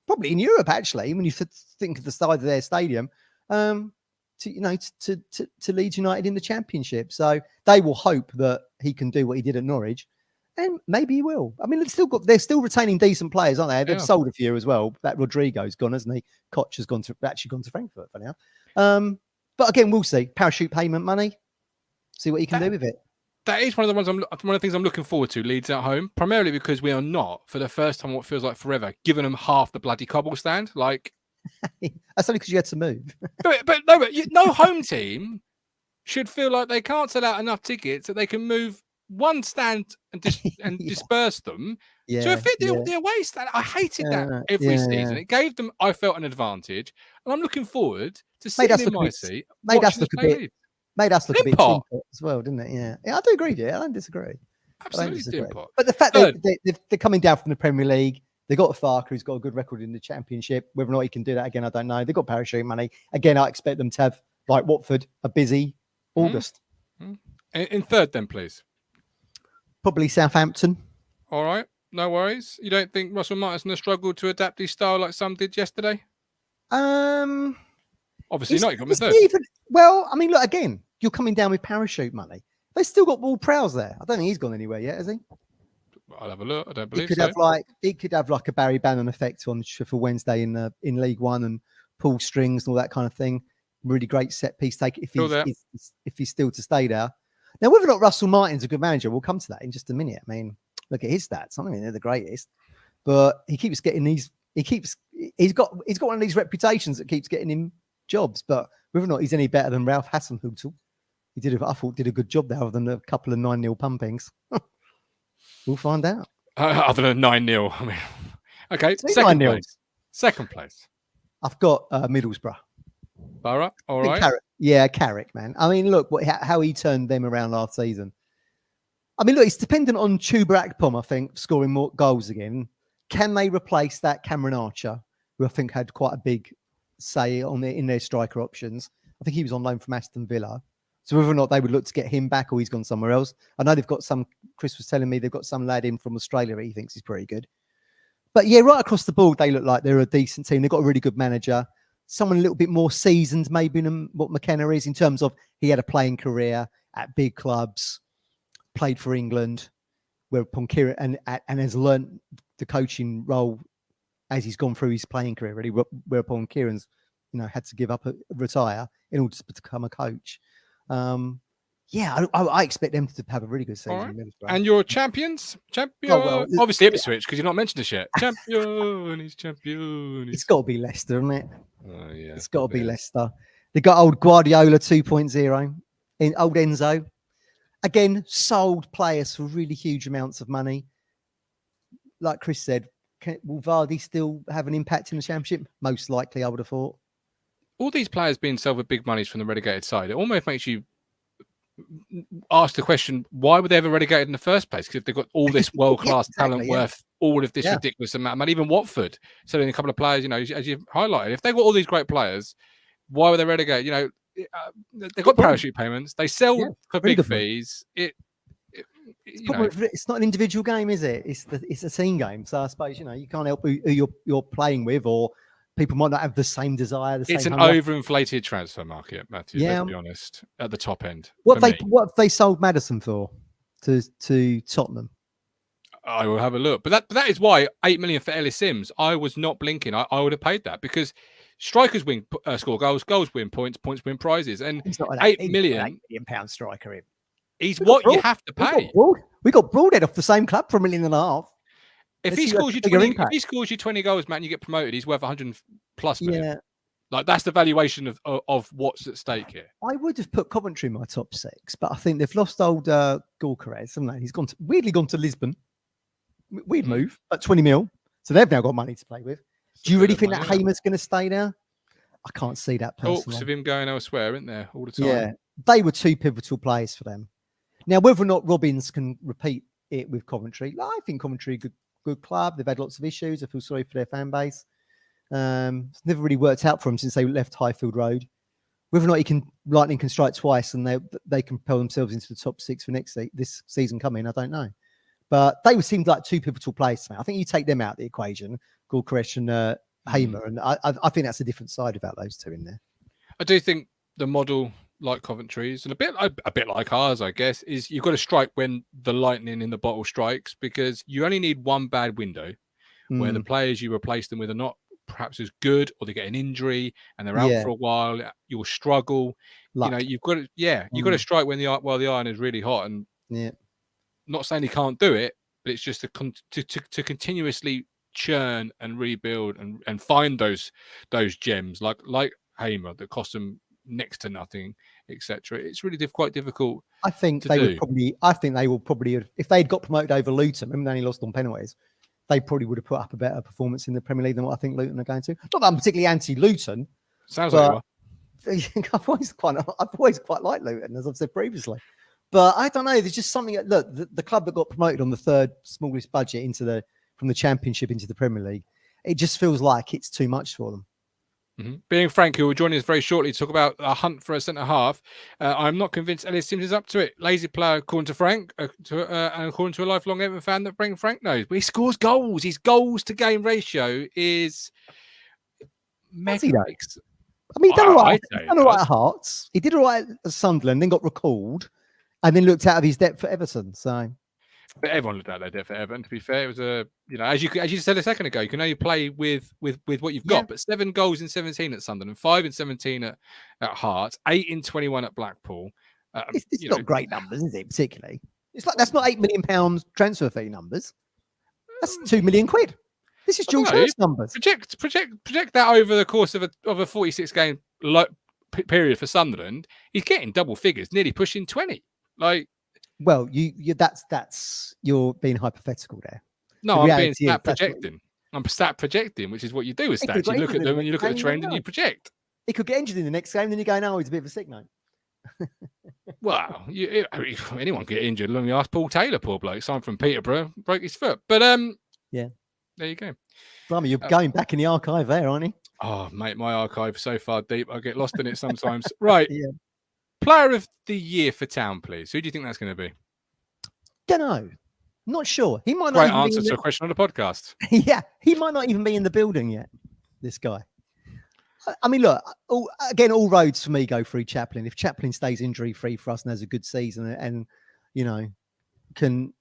probably in Europe, actually. When you think of the size of their stadium, to Leeds United in the Championship, so they will hope that he can do what he did at Norwich. And maybe he will. They're still retaining decent players, aren't they? They've sold a few as well. That Rodrigo's gone, hasn't he? Koch has gone to Frankfurt for now. But again, we'll see. Parachute payment money. See what he can do with it. That is one of the things I'm looking forward to. Leeds at home, primarily because we are not, for the first time, what feels like forever, giving them half the bloody cobble stand. Like that's only because you had to move. but no home team should feel like they can't sell out enough tickets that they can move one stand and disperse them to fit the away stand. I hated that every season. It gave them, I felt, an advantage, and I'm looking forward to sitting in my seat. Made us look a bit tin pot as well, didn't it? Yeah, I do agree. Yeah, I don't disagree. Absolutely tin pot. But the fact that they're coming down from the Premier League, they got a Farker who's got a good record in the Championship. Whether or not he can do that again, I don't know. They've got parachute money. Again, I expect them to have, like Watford, a busy August. In third, then, please. Probably Southampton. All right, no worries. You don't think Russell Martin's going to struggle to adapt his style like some did yesterday? Obviously not. You're third. Well, I mean, look, again, you're coming down with parachute money. They've still got Ward Prowse there. I don't think he's gone anywhere yet, has he? I'll have a look. I don't believe so. It could have like a Barry Bannon effect on Sheffield Wednesday in League One and pull strings and all that kind of thing. Really great set piece take if he's still to stay there. Now, whether or not Russell Martin's a good manager, we'll come to that in just a minute. I mean, look at his stats. I mean, they're the greatest, but he keeps getting these. He's got one of these reputations that keeps getting him jobs. But whether or not he's any better than Ralph Hasenhüttl, I thought did a good job there, other than a couple of 9-0 pumpings. We'll find out. Other than 9-0, I mean, okay. Second place. I've got Middlesbrough. Borough, all right. Carrick, man. I mean, look how he turned them around last season. I mean, look, it's dependent on Chuba Akpom, I think, scoring more goals again. Can they replace that Cameron Archer, who I think had quite a big say in their striker options? I think he was on loan from Aston Villa. So whether or not they would look to get him back or he's gone somewhere else. I know Chris was telling me they've got some lad in from Australia he thinks he's pretty good. But yeah, right across the board, they look like they're a decent team. They've got a really good manager. Someone a little bit more seasoned maybe than what McKenna is, in terms of he had a playing career at big clubs, played for England, whereupon Kieran and has learnt the coaching role as he's gone through his playing career, really, whereupon Kieran's had to give up, retire in order to become a coach. I expect them to have a really good season. Right. And your champions? Obviously Ipswich, because you're not mentioned this yet. Champion. It's got to be Leicester, isn't it? Oh, yeah. It's got to be Leicester. They got old Guardiola 2.0 in old Enzo. Again, sold players for really huge amounts of money. Like Chris said, will Vardy still have an impact in the Championship? Most likely, I would have thought. All these players being sold for big monies from the relegated side, it almost makes you ask the question, why were they ever relegated in the first place? Because if they've got all this world-class talent worth all of this ridiculous amount of money, even Watford selling a couple of players, as you've highlighted, if they've got all these great players, why were they relegated? They've got parachute payments. They sell for big fees. It's not an individual game, is it? It's a team game. So I suppose, you can't help who you're playing with, or people might not have the same desire. It's an overinflated transfer market, Matthew. Let's be honest. At the top end, what have they sold Maddison for to Tottenham? I will have a look, but that is why 8 million for Ellis Sims. I was not blinking. I would have paid that, because strikers score goals, goals win points, points win prizes, and he's not £8 million £8 striker. He's what you have to pay. We got Broadhead off the same club for £1.5 million. If he scores you 20 goals, man, you get promoted. He's worth 100+ million. Yeah. Like, that's the valuation of what's at stake here. I would have put Coventry in my top 6, but I think they've lost old Gorkarez, haven't they? He's weirdly gone to Lisbon. Weird move at 20 mil. So they've now got money to play with. Do you really think that Hamer's going to stay there? I can't see that personally. Talks of him going elsewhere, isn't there, all the time? Yeah, they were two pivotal players for them. Now, whether or not Robbins can repeat it with Coventry, I think Coventry are a good club. They've had lots of issues. I feel sorry for their fan base. It's never really worked out for them since they left Highfield Road. Whether or not Lightning can strike twice and they can propel themselves into the top 6 for this season coming, I don't know. But they would seem like two pivotal players to me. I think you take them out of the equation, Gorkaresh and Hamer, and I think that's a different side about those two in there. I do think the model, like Coventry's, and a bit like ours, I guess, is you've got to strike when the lightning in the bottle strikes, because you only need one bad window where the players you replace them with are not perhaps as good, or they get an injury and they're out for a while. You'll struggle. Luck. You've got to strike while the iron is really hot. And not saying he can't do it, but it's just to continuously churn and rebuild and find those gems like Hamer that cost them next to nothing. etc. It's really quite difficult. I think they will probably, if they'd got promoted over Luton, remember they only lost on penalties, they probably would have put up a better performance in the Premier League than what I think Luton are going to. Not that I'm particularly anti-Luton. Sounds like you are. I've always quite liked Luton, as I've said previously. But I don't know. There's just something. Look, the club that got promoted on the third smallest budget from the Championship into the Premier League, it just feels like it's too much for them. Mm-hmm. Being Frank, who will join us very shortly to talk about a hunt for a centre half, I'm not convinced Ellis Sims is up to it. Lazy player, according to Frank, and according to a lifelong Everton fan that Frank knows. But he scores goals. His goals to game ratio is mega. I mean, he done all right at Hearts. He did all right at Sunderland, then got recalled, and then looked out of his depth for Everton. So, but everyone looked out their depth for Everton. To be fair, it was as you said a second ago, you can only play with what you've got. But 7 goals in 17 at Sunderland, 5 in 17 at Hearts, 8 in 21 at Blackpool. It's not great numbers, is it? Particularly, it's like that's not £8 million transfer fee numbers. That's £2 million. This is George Hurst numbers. Project that over the course of a 46 game period for Sunderland. He's getting double figures, nearly pushing 20. Like, well, that's you're being hypothetical there. No, I'm being stat projecting. I'm stat projecting, which is what you do with stats. You look at them and you look at the trend and you project. He could get injured in the next game, then you go, no, he's a bit of a sick note. Well, anyone can get injured. Let me ask Paul Taylor, poor bloke, signed from Peterborough, broke his foot. But yeah. There you go. Blimey, you're going back in the archive there, aren't you? Oh, mate, my archive is so far deep, I get lost in it sometimes. Right. Yeah. Player of the year for Town, please. Who do you think that's going to be? Don't know. Not sure. He might not. Great answer to a question on the podcast. Yeah, he might not even be in the building yet. This guy. I mean, look. All roads for me go through Chaplin. If Chaplin stays injury-free for us and has a good season, and can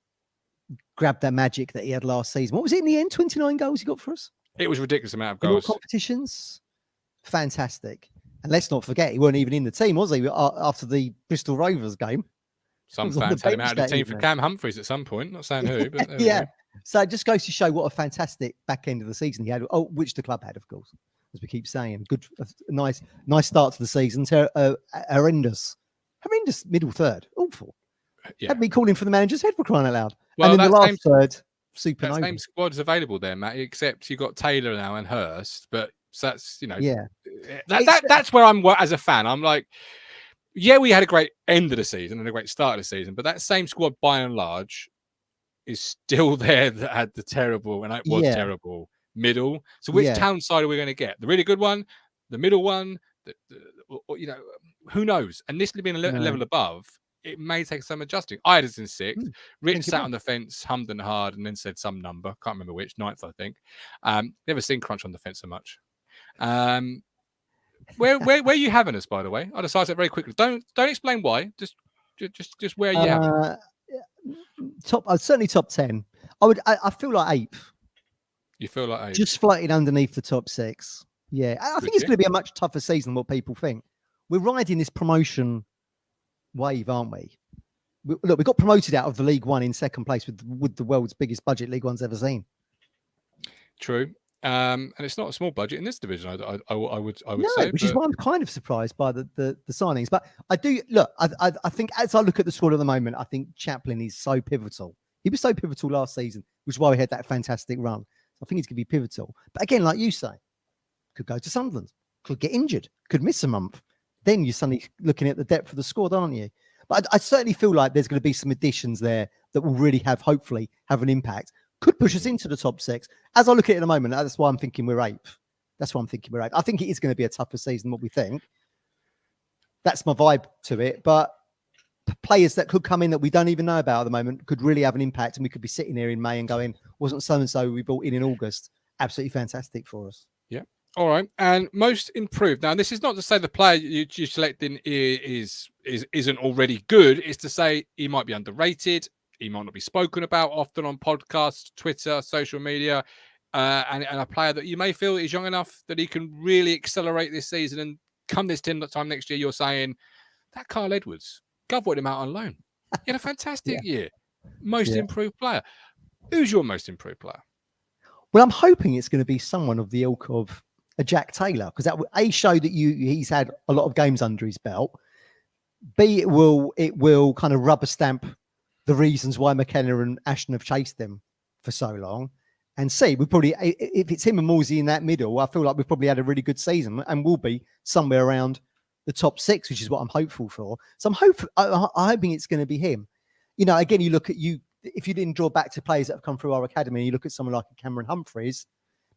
grab that magic that he had last season. What was it in the end? 29 goals he got for us? It was a ridiculous amount of goals. In all competitions. Fantastic. And let's not forget, he weren't even in the team, was he? After the Bristol Rovers game. Some fans had him out of the team for Cam Humphreys at some point. Not saying who, but yeah. So it just goes to show what a fantastic back end of the season he had. Oh, which the club had, of course, as we keep saying. Good, nice start to the season. Horrendous middle third. Awful. Yeah. Had me calling for the manager's head for crying out loud. Well, and then the last third, supernova. That same squad is available there, Matt, except you've got Taylor now and Hurst. But that's, that's where I'm as a fan. I'm like, yeah, we had a great end of the season and a great start of the season, but that same squad by and large is still there that had the terrible, and it was terrible, middle. So which Town side are we going to get? The really good one, the middle one, who knows? And this being a level above, it may take some adjusting. I had us in 6th. Rich sat on the fence, hummed and hard, and then said some number. Can't remember which. 9th, I think. Never seen Crunch on the fence so much. Where are you having us, by the way? I'll decide it very quickly. Don't explain why. Just where are you having? Certainly top 10. I feel like 8th. You feel like 8th? Just floating underneath the top 6. Yeah, I think it's going to be a much tougher season than what people think. We're riding this promotion wave, aren't we? Look, we got promoted out of the League One in second place with the world's biggest budget League One's ever seen. True. And it's not a small budget in this division, I would say. Which is why I'm kind of surprised by the signings. But I do look. I think as I look at the squad at the moment, I think Chaplin is so pivotal. He was so pivotal last season, which is why we had that fantastic run. So I think he's going to be pivotal. But again, like you say, could go to Sunderland, could get injured, could miss a month. Then you're suddenly looking at the depth of the squad, aren't you? But I certainly feel like there's going to be some additions there that will really hopefully have an impact. Could push us into the top 6. As I look at it at the moment, that's why I'm thinking we're 8th. I think it is going to be a tougher season than what we think. That's my vibe to it. But players that could come in that we don't even know about at the moment could really have an impact, and we could be sitting here in May and going, wasn't so-and-so we brought in August absolutely fantastic for us? Yeah. All right. And most improved. Now, this is not to say the player you're selecting isn't already good. It's to say he might be underrated. He might not be spoken about often on podcasts, Twitter, social media, and a player that you may feel is young enough that he can really accelerate this season. And come this time next year, you're saying that Carl Edwards, Gov wanted him out on loan. He had a fantastic year. Most improved player. Who's your most improved player? Well, I'm hoping it's going to be someone of the ilk of a Jack Taylor, because that would show that he's had a lot of games under his belt. B, it will kind of rubber stamp the reasons why McKenna and Ashton have chased them for so long. And C, we probably, if it's him and Morsey in that middle, I feel like we've probably had a really good season and will be somewhere around the top 6, which is what I'm hopeful for. So I'm hoping it's going to be him. You know, again, you look at if you didn't draw back to players that have come through our academy, and you look at someone like Cameron Humphreys.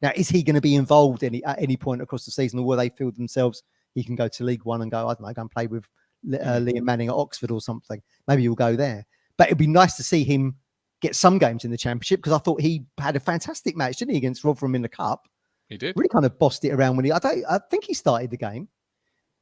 Now, is he going to be involved at any point across the season, or will they feel themselves he can go to League One and go, I don't know, go and play with Liam Manning at Oxford or something? Maybe he'll go there. But it'd be nice to see him get some games in the Championship, because I thought he had a fantastic match, didn't he, against Rotherham in the Cup? He did. Really kind of bossed it around when I think he started the game.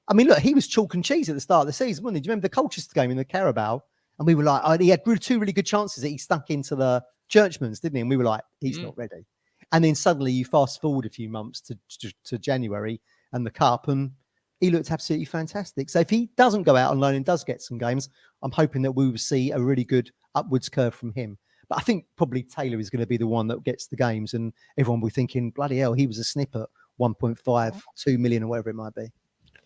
I mean, look, he was chalk and cheese at the start of the season, wasn't he? Do you remember the Colchester game in the Carabao? And we were like, he had two really good chances that he stuck into the Churchmans, didn't he? And we were like, he's not ready. And then suddenly you fast forward a few months to January and the Cup, and he looked absolutely fantastic. So if he doesn't go out on loan and does get some games, I'm hoping that we will see a really good upwards curve from him. But I think probably Taylor is going to be the one that gets the games, and everyone will be thinking, bloody hell, he was a snip at 1.5, 2 million or whatever it might be.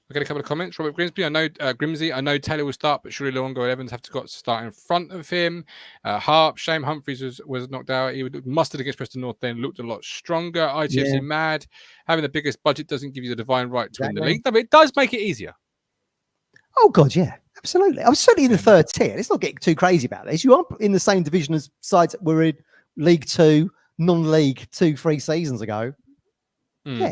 We've got a couple of comments. Robert Grimsby, I know Taylor will start, but surely Luongo and Evans have to start in front of him. Harp, Shane Humphreys was knocked out. He mustered against Preston North, then looked a lot stronger. ITFC mad. Having the biggest budget doesn't give you the divine right to win the league. No, but it does make it easier. Oh, God, yeah, absolutely. I was certainly in the third tier. Let's not get too crazy about this. You are in the same division as sides that were in League Two, non-league 2-3 seasons ago. Yeah,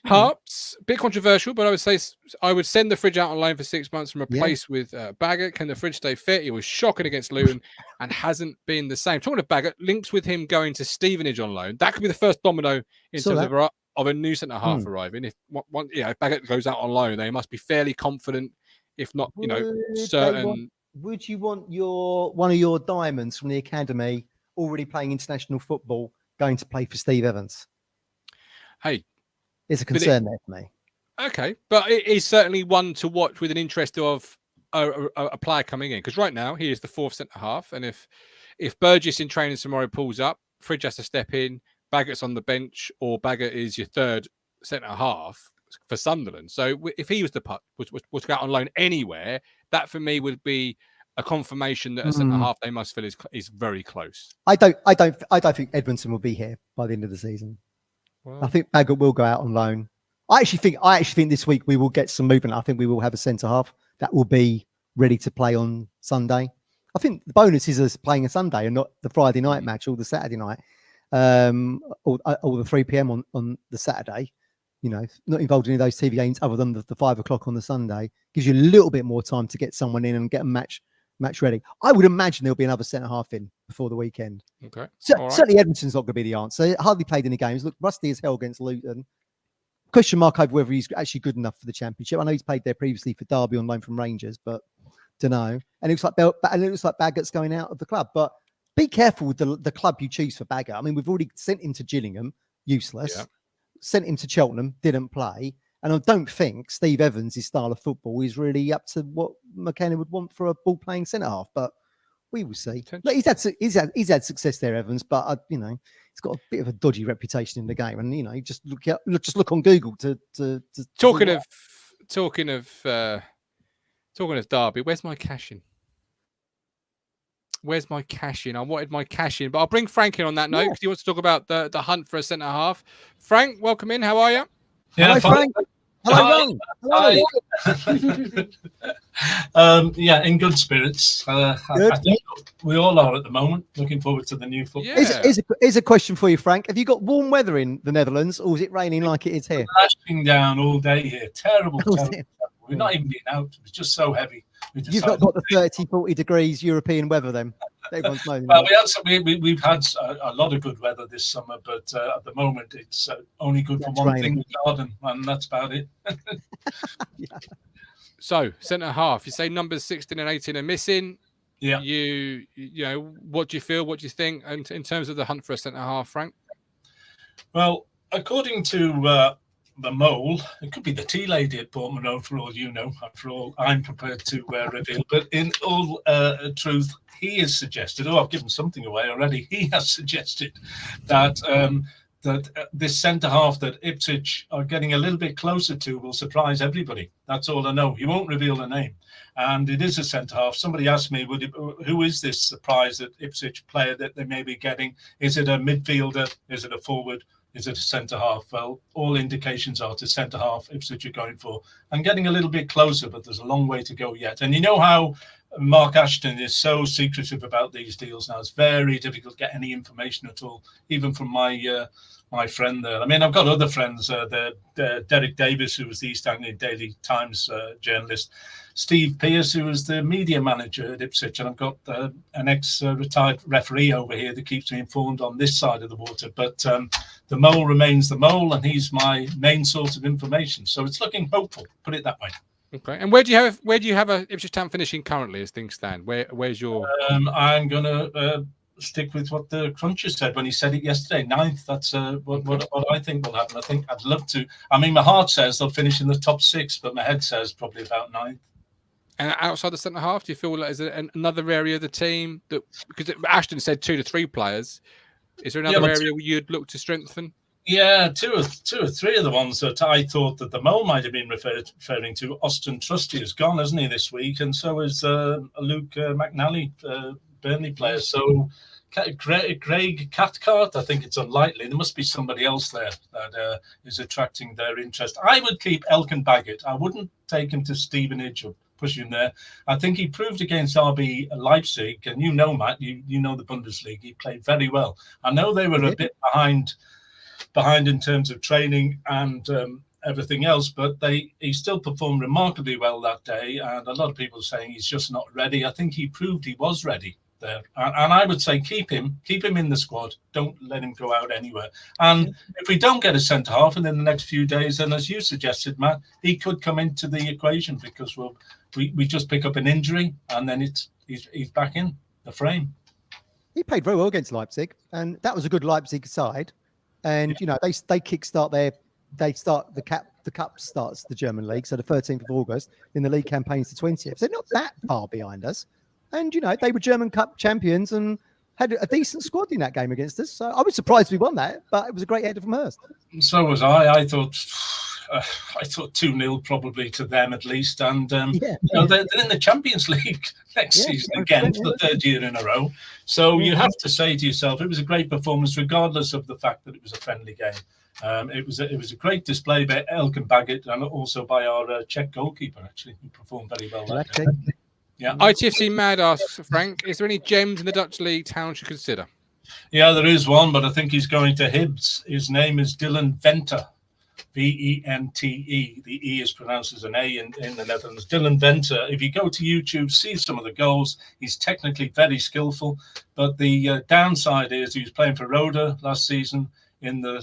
Harps, a bit controversial, but I would say I would send the Fridge out on loan for 6 months and replace with Baggett. Can the Fridge stay fit? He was shocking against Luton and hasn't been the same. Talking of Baggett, links with him going to Stevenage on loan. That could be the first domino in terms of a new centre half arriving. If if Baggett goes out on loan, they must be fairly confident, if not, certain. Would you want one of your diamonds from the academy already playing international football going to play for Steve Evans? Hey, there's a concern there for me. Okay, but it is certainly one to watch with an interest of a player coming in, because right now he is the 4th centre half, and if Burgess in training tomorrow pulls up, Fridge has to step in, Baggett's on the bench, or Baggett is your 3rd centre half for Sunderland. So if he was to go out on loan anywhere, that for me would be a confirmation that a centre half they must fill is very close. I don't think Edmondson will be here by the end of the season. Well, I think Baggett will go out on loan. I actually think this week we will get some movement. I think we will have a centre half that will be ready to play on Sunday. I think the bonus is us playing a Sunday and not the Friday night match or the Saturday night, or the 3 p.m. on the Saturday. You know, not involved in any of those TV games other than the 5 o'clock on the Sunday. Gives you a little bit more time to get someone in and get a match ready. I would imagine there'll be another centre half in before the weekend. Okay. Certainly Edmonton's not going to be the answer. Hardly played any games. Look, rusty as hell against Luton. Question mark over whether he's actually good enough for the Championship. I know he's played there previously for Derby on loan from Rangers, but don't know. And it looks like Baggett's going out of the club. But be careful with the club you choose for Baggett. I mean, we've already sent him to Gillingham, useless. Yeah. Sent him to Cheltenham, didn't play. And I don't think Steve Evans' style of football is really up to what McKenna would want for a ball-playing centre-half. But we will see. Look, he's had success there, Evans, but he's got a bit of a dodgy reputation in the game. And just look on Google to talking of Derby. Where's my cash in? Where's my cash in? I wanted my cash in, but I'll bring Frank in on that note because he wants to talk about the hunt for a centre half. Frank, welcome in. How are you? Yeah, hello, Frank. Hello, Ron. In good spirits. I think we all are at the moment. Looking forward to the new football. Yeah. Here's a question for you, Frank. Have you got warm weather in the Netherlands, or is it raining like it is here? Lashing down all day here. Terrible. We've not even been out. It was just so heavy. You've not got the 30, 40 degrees European weather then? Well, we've had a lot of good weather this summer, but at the moment it's only good for one thing, the garden, and that's about it. So, centre half, you say numbers 16 and 18 are missing. Yeah. You what do you feel? What do you think in terms of the hunt for a centre half, Frank? Well, according to the mole, it could be the tea lady at Portman for all you know, after all I'm prepared to reveal. But in all truth, he has suggested, I've given something away already, he has suggested that that this centre half that Ipswich are getting a little bit closer to will surprise everybody. That's all I know. He won't reveal the name, and it is a centre half. Somebody asked me, who is this surprise that Ipswich player that they may be getting? Is it a midfielder? Is it a forward? Is it a centre half? Well, all indications are to centre half Ipswich are going for, and getting a little bit closer, but there's a long way to go yet. And you know how Mark Ashton is so secretive about these deals now. It's very difficult to get any information at all, even from my friend there. I mean, I've got other friends, Derek Davis, who was the East Anglian Daily Times journalist, Steve Pearce, who was the media manager at Ipswich, and I've got an ex-retired referee over here that keeps me informed on this side of the water. But the mole remains the mole, and he's my main source of information. So it's looking hopeful, put it that way. Okay. And where do you have a Ipswich Town finishing currently as things stand? Where's your? I'm gonna stick with what the Cruncher said when he said it yesterday. 9th. That's what I think will happen. I think I'd love to. I mean, my heart says they'll finish in the top 6, but my head says probably about 9th. And outside the centre half, do you feel like there's another area of the team that, because Ashton said 2 to 3 players, is there another area where you'd look to strengthen? Yeah, two or three of the ones that I thought that the Mole might have been referring to. Austin Trusty is gone, hasn't he, this week? And so is Luke McNally, Burnley player. So Craig Cathcart, I think it's unlikely. There must be somebody else there that is attracting their interest. I would keep Elkin Baggett. I wouldn't take him to Stevenage or push him there. I think he proved against RB Leipzig, and you know, Matt, you know the Bundesliga. He played very well. I know they were a bit behind in terms of training and everything else, but he still performed remarkably well that day, and a lot of people are saying he's just not ready. I think he proved he was ready there, and I would say keep him in the squad. Don't let him go out anywhere. And if we don't get a centre half in the next few days, then as you suggested, Matt, he could come into the equation, because we just pick up an injury and then he's back in the frame. He played very well against Leipzig, and that was a good Leipzig side. And you know, they kickstart the cup starts the German league, so the 13th of August. In the league campaigns the 20th. So they're not that far behind us. And you know, they were German Cup champions and had a decent squad in that game against us. So I was surprised we won that, but it was a great header from Hurst. So was I. I thought 2-0 probably to them at least. And you know, they're in the Champions League next season again for the 3rd year in a row. So you have to say to yourself, it was a great performance, regardless of the fact that it was a friendly game. It was a great display by Elkin Baggett, and also by our Czech goalkeeper, actually, who performed very well that day. Yeah. ITFC Mad asks, Frank, is there any gems in the Dutch league Town should consider? Yeah, there is one, but I think he's going to Hibs. His name is Dylan Venter. Vente. The E is pronounced as an A in the Netherlands. Dylan Venter. If you go to YouTube, see some of the goals. He's technically very skillful, but the downside is he was playing for Roda last season in the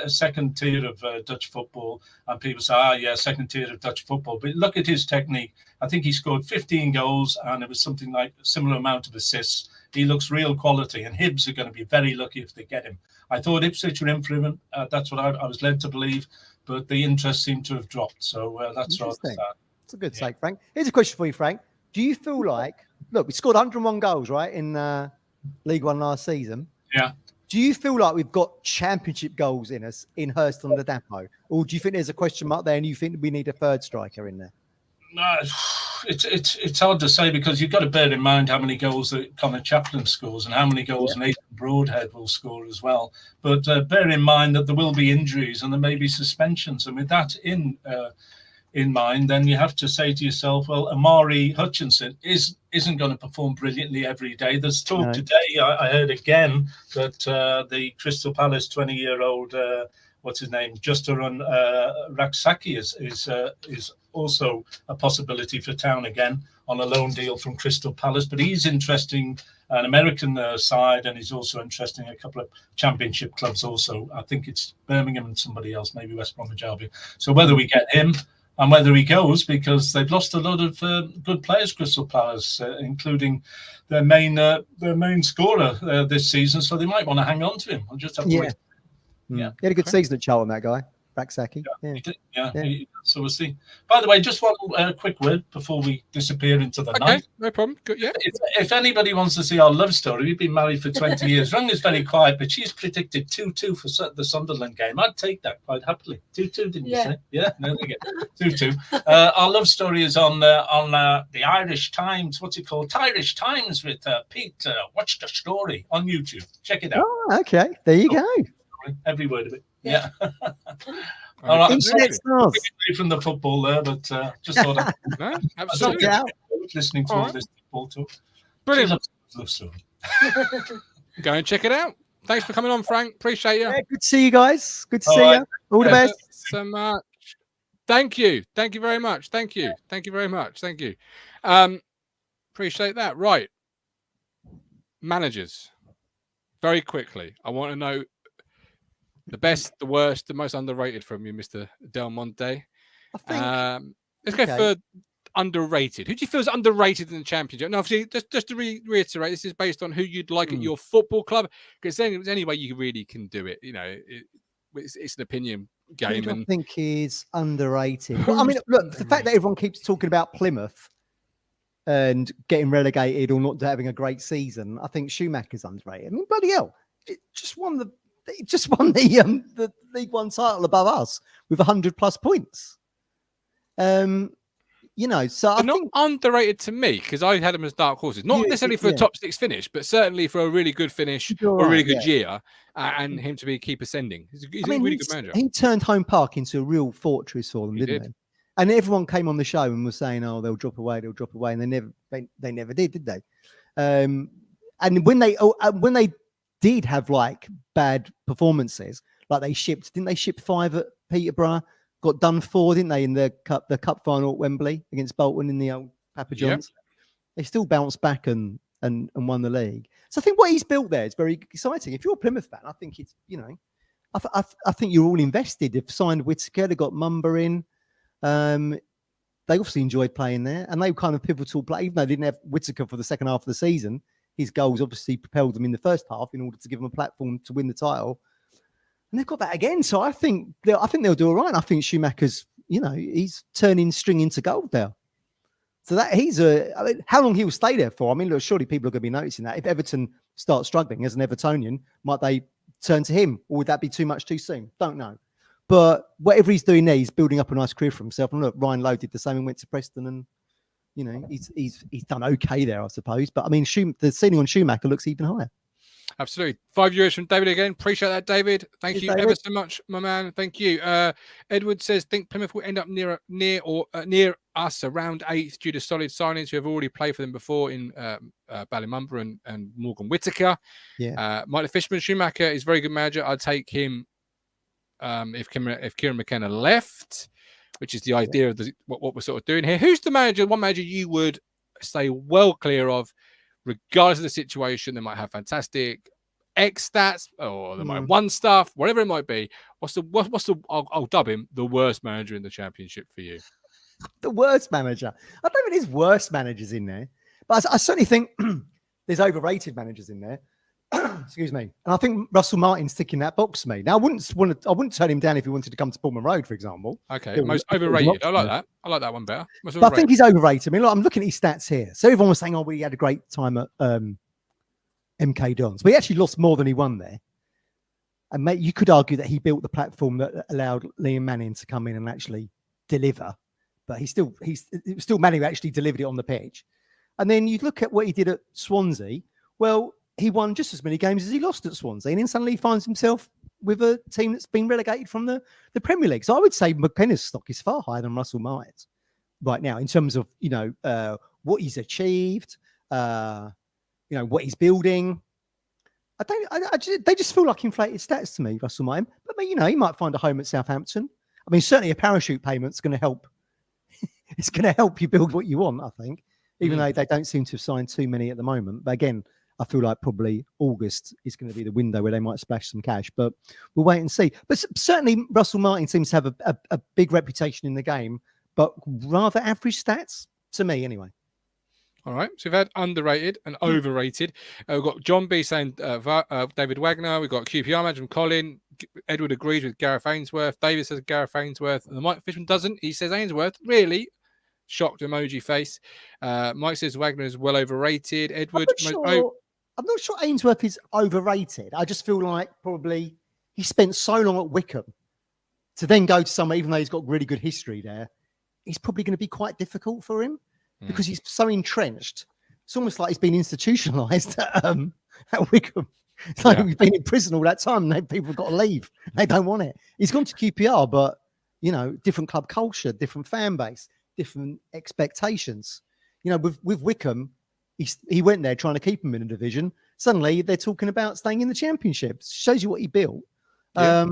second tier of Dutch football, and people say, second tier of Dutch football. But look at his technique. I think he scored 15 goals, and it was something like a similar amount of assists. He looks real quality, and Hibs are going to be very lucky if they get him. I thought Ipswich were in for him. That's what I was led to believe, but the interest seemed to have dropped. So that's rather sad. It's a good take, Frank. Here's a question for you, Frank. Do you feel like, look, we scored 101 goals, right, in League One last season? Yeah. Do you feel like we've got championship goals in us in Hurst on the Dappo? Or do you think there's a question mark there and you think we need a third striker in there? No, it's hard to say, because you've got to bear in mind how many goals that Connor Chaplin scores and how many goals Nathan Broadhead will score as well. But bear in mind that there will be injuries and there may be suspensions. And with that in mind, then you have to say to yourself, well, Amari Hutchinson isn't going to perform brilliantly every day. There's talk today, I heard again, that the Crystal Palace 20-year-old, what's his name, Justarun Raksaki is also a possibility for Town again on a loan deal from Crystal Palace. But he's interesting an American side, and he's also interesting a couple of championship clubs also. I think it's Birmingham and somebody else, maybe West Bromwich Albion. So whether we get him and whether he goes, because they've lost a lot of good players, Crystal Palace, including their main scorer this season. So they might want to hang on to him. I'll just have to wait. Yeah, he had a good season at Charlton, that guy. Raksaki. Yeah. So we'll see. By the way, just one quick word before we disappear into the night. No problem. Good, yeah. If anybody wants to see our love story, we've been married for 20 years. Rung is very quiet, but she's predicted 2-2 for the Sunderland game. I'd take that quite happily. 2-2, didn't you say? Yeah, there we go. 2-2. Our love story is on the Irish Times. What's it called? Irish Times with Pete. Watch the story on YouTube. Check it out. Oh, okay. There you go. Every word of it. Yeah. All right. Internet stars. Away from the football there, but just thought No, absolutely. listening to all this football talk. Brilliant. Love story. Go and check it out. Thanks for coming on, Frank. Appreciate you. Yeah, good to see you guys. Good to see right. you. All the best. So much. Thank you. Thank you very much. Thank you. Thank you very much. Thank you. Appreciate that. Right. Managers. Very quickly. I want to know the best, the worst, the most underrated from you, Mr. Del Monte. I think, let's go for underrated. Who do you feel is underrated in the Championship? No, obviously, just to reiterate, this is based on who you'd like at your football club, because there's any way you really can do it. You know, it's an opinion game. I think is underrated. Well, I mean, look, the fact that everyone keeps talking about Plymouth and getting relegated or not having a great season, I think Schumacher's underrated. I mean, bloody hell, it just won the League One title above us with 100+ points. You know, so They're not underrated to me because I had them as dark horses, not necessarily for a top 6 finish, but certainly for a really good finish or a really good year, and him to keep ascending. He's a really good manager. He turned Home Park into a real fortress for them, didn't he? And everyone came on the show and was saying, "Oh, they'll drop away," and they never did they? And when they did have like bad performances, like didn't they ship 5 at Peterborough? Got done 4, didn't they, in the cup final at Wembley against Bolton in the old Papa John's? Yep. They still bounced back and won the league. So I think what he's built there is very exciting. If you're a Plymouth fan, I think it's, you know, I think you're all invested. They've signed Whittaker, they got Mumba in. They obviously enjoyed playing there, and they were kind of pivotal play. Even though they didn't have Whittaker for the second half of the season, his goals obviously propelled them in the first half in order to give them a platform to win the title. And they've got that again. So I think they'll do all right. I think Schumacher's, you know, he's turning string into gold there. So that I mean, how long he will stay there for? I mean, look, surely people are going to be noticing that. If Everton start struggling as an Evertonian, might they turn to him? Or would that be too much too soon? Don't know. But whatever he's doing there, he's building up a nice career for himself. And look, Ryan Lowe did the same and went to Preston, and you know, he's done okay there, I suppose. But I mean, the ceiling on Schumacher looks even higher. Absolutely. €5 from David again. Appreciate that, David. Thank you ever so much, my man. Thank you. Edward says, think Plymouth will end up near us around 8th due to solid signings who have already played for them before in Ballymumba and Morgan Whittaker. Yeah. Mike the Fisherman, Schumacher is a very good manager. I'd take him if Kieran McKenna left, which is the idea of what we're sort of doing here. Who's the manager? One manager you would stay well clear of, regardless of the situation? They might have fantastic X stats, or they might have won stuff, whatever it might be. What's the? I'll dub him the worst manager in the Championship for you. The worst manager. I don't think there's worse managers in there, but I certainly think there's overrated managers in there. Excuse me. And I think Russell Martin's ticking that box for me. Now, I wouldn't turn him down if he wanted to come to Pullman Road, for example. Okay, most overrated. I like that. I like that one better. But I think he's overrated. I mean, look, I'm looking at his stats here. So everyone was saying, "Oh, we had a great time at MK Dons," but he actually lost more than he won there. And mate, you could argue that he built the platform that allowed Liam Manning to come in and actually deliver. But it was still Manning who actually delivered it on the pitch. And then you look at what he did at Swansea. Well, he won just as many games as he lost at Swansea, and then suddenly he finds himself with a team that's been relegated from the Premier League. So I would say McKenna's stock is far higher than Russell Martin's right now in terms of, you know, what he's achieved, you know, what he's building. They just feel like inflated stats to me, Russell Martin. But you know, he might find a home at Southampton. I mean, certainly a parachute payment's going to help. It's going to help you build what you want, I think, even though they don't seem to have signed too many at the moment. But again, I feel like probably August is going to be the window where they might splash some cash, but we'll wait and see. But certainly Russell Martin seems to have a big reputation in the game, but rather average stats to me anyway. All right. So we've had underrated and overrated. We've got John B saying David Wagner. We've got QPR manager from Colin. Edward agrees with Gareth Ainsworth. David says Gareth Ainsworth. And Mike Fishman doesn't. He says Ainsworth. Really? Shocked emoji face. Mike says Wagner is well overrated. Edward. I'm not sure Ainsworth is overrated. I just feel like probably he spent so long at Wickham to then go to somewhere, even though he's got really good history there, it's probably going to be quite difficult for him because he's so entrenched. It's almost like he's been institutionalized at Wickham. It's like he's been in prison all that time and people have got to leave. They don't want it. He's gone to QPR, but, different club culture, different fan base, different expectations. With Wickham, he went there trying to keep him in a division. Suddenly, they're talking about staying in the Championship. Shows you what he built. Yeah.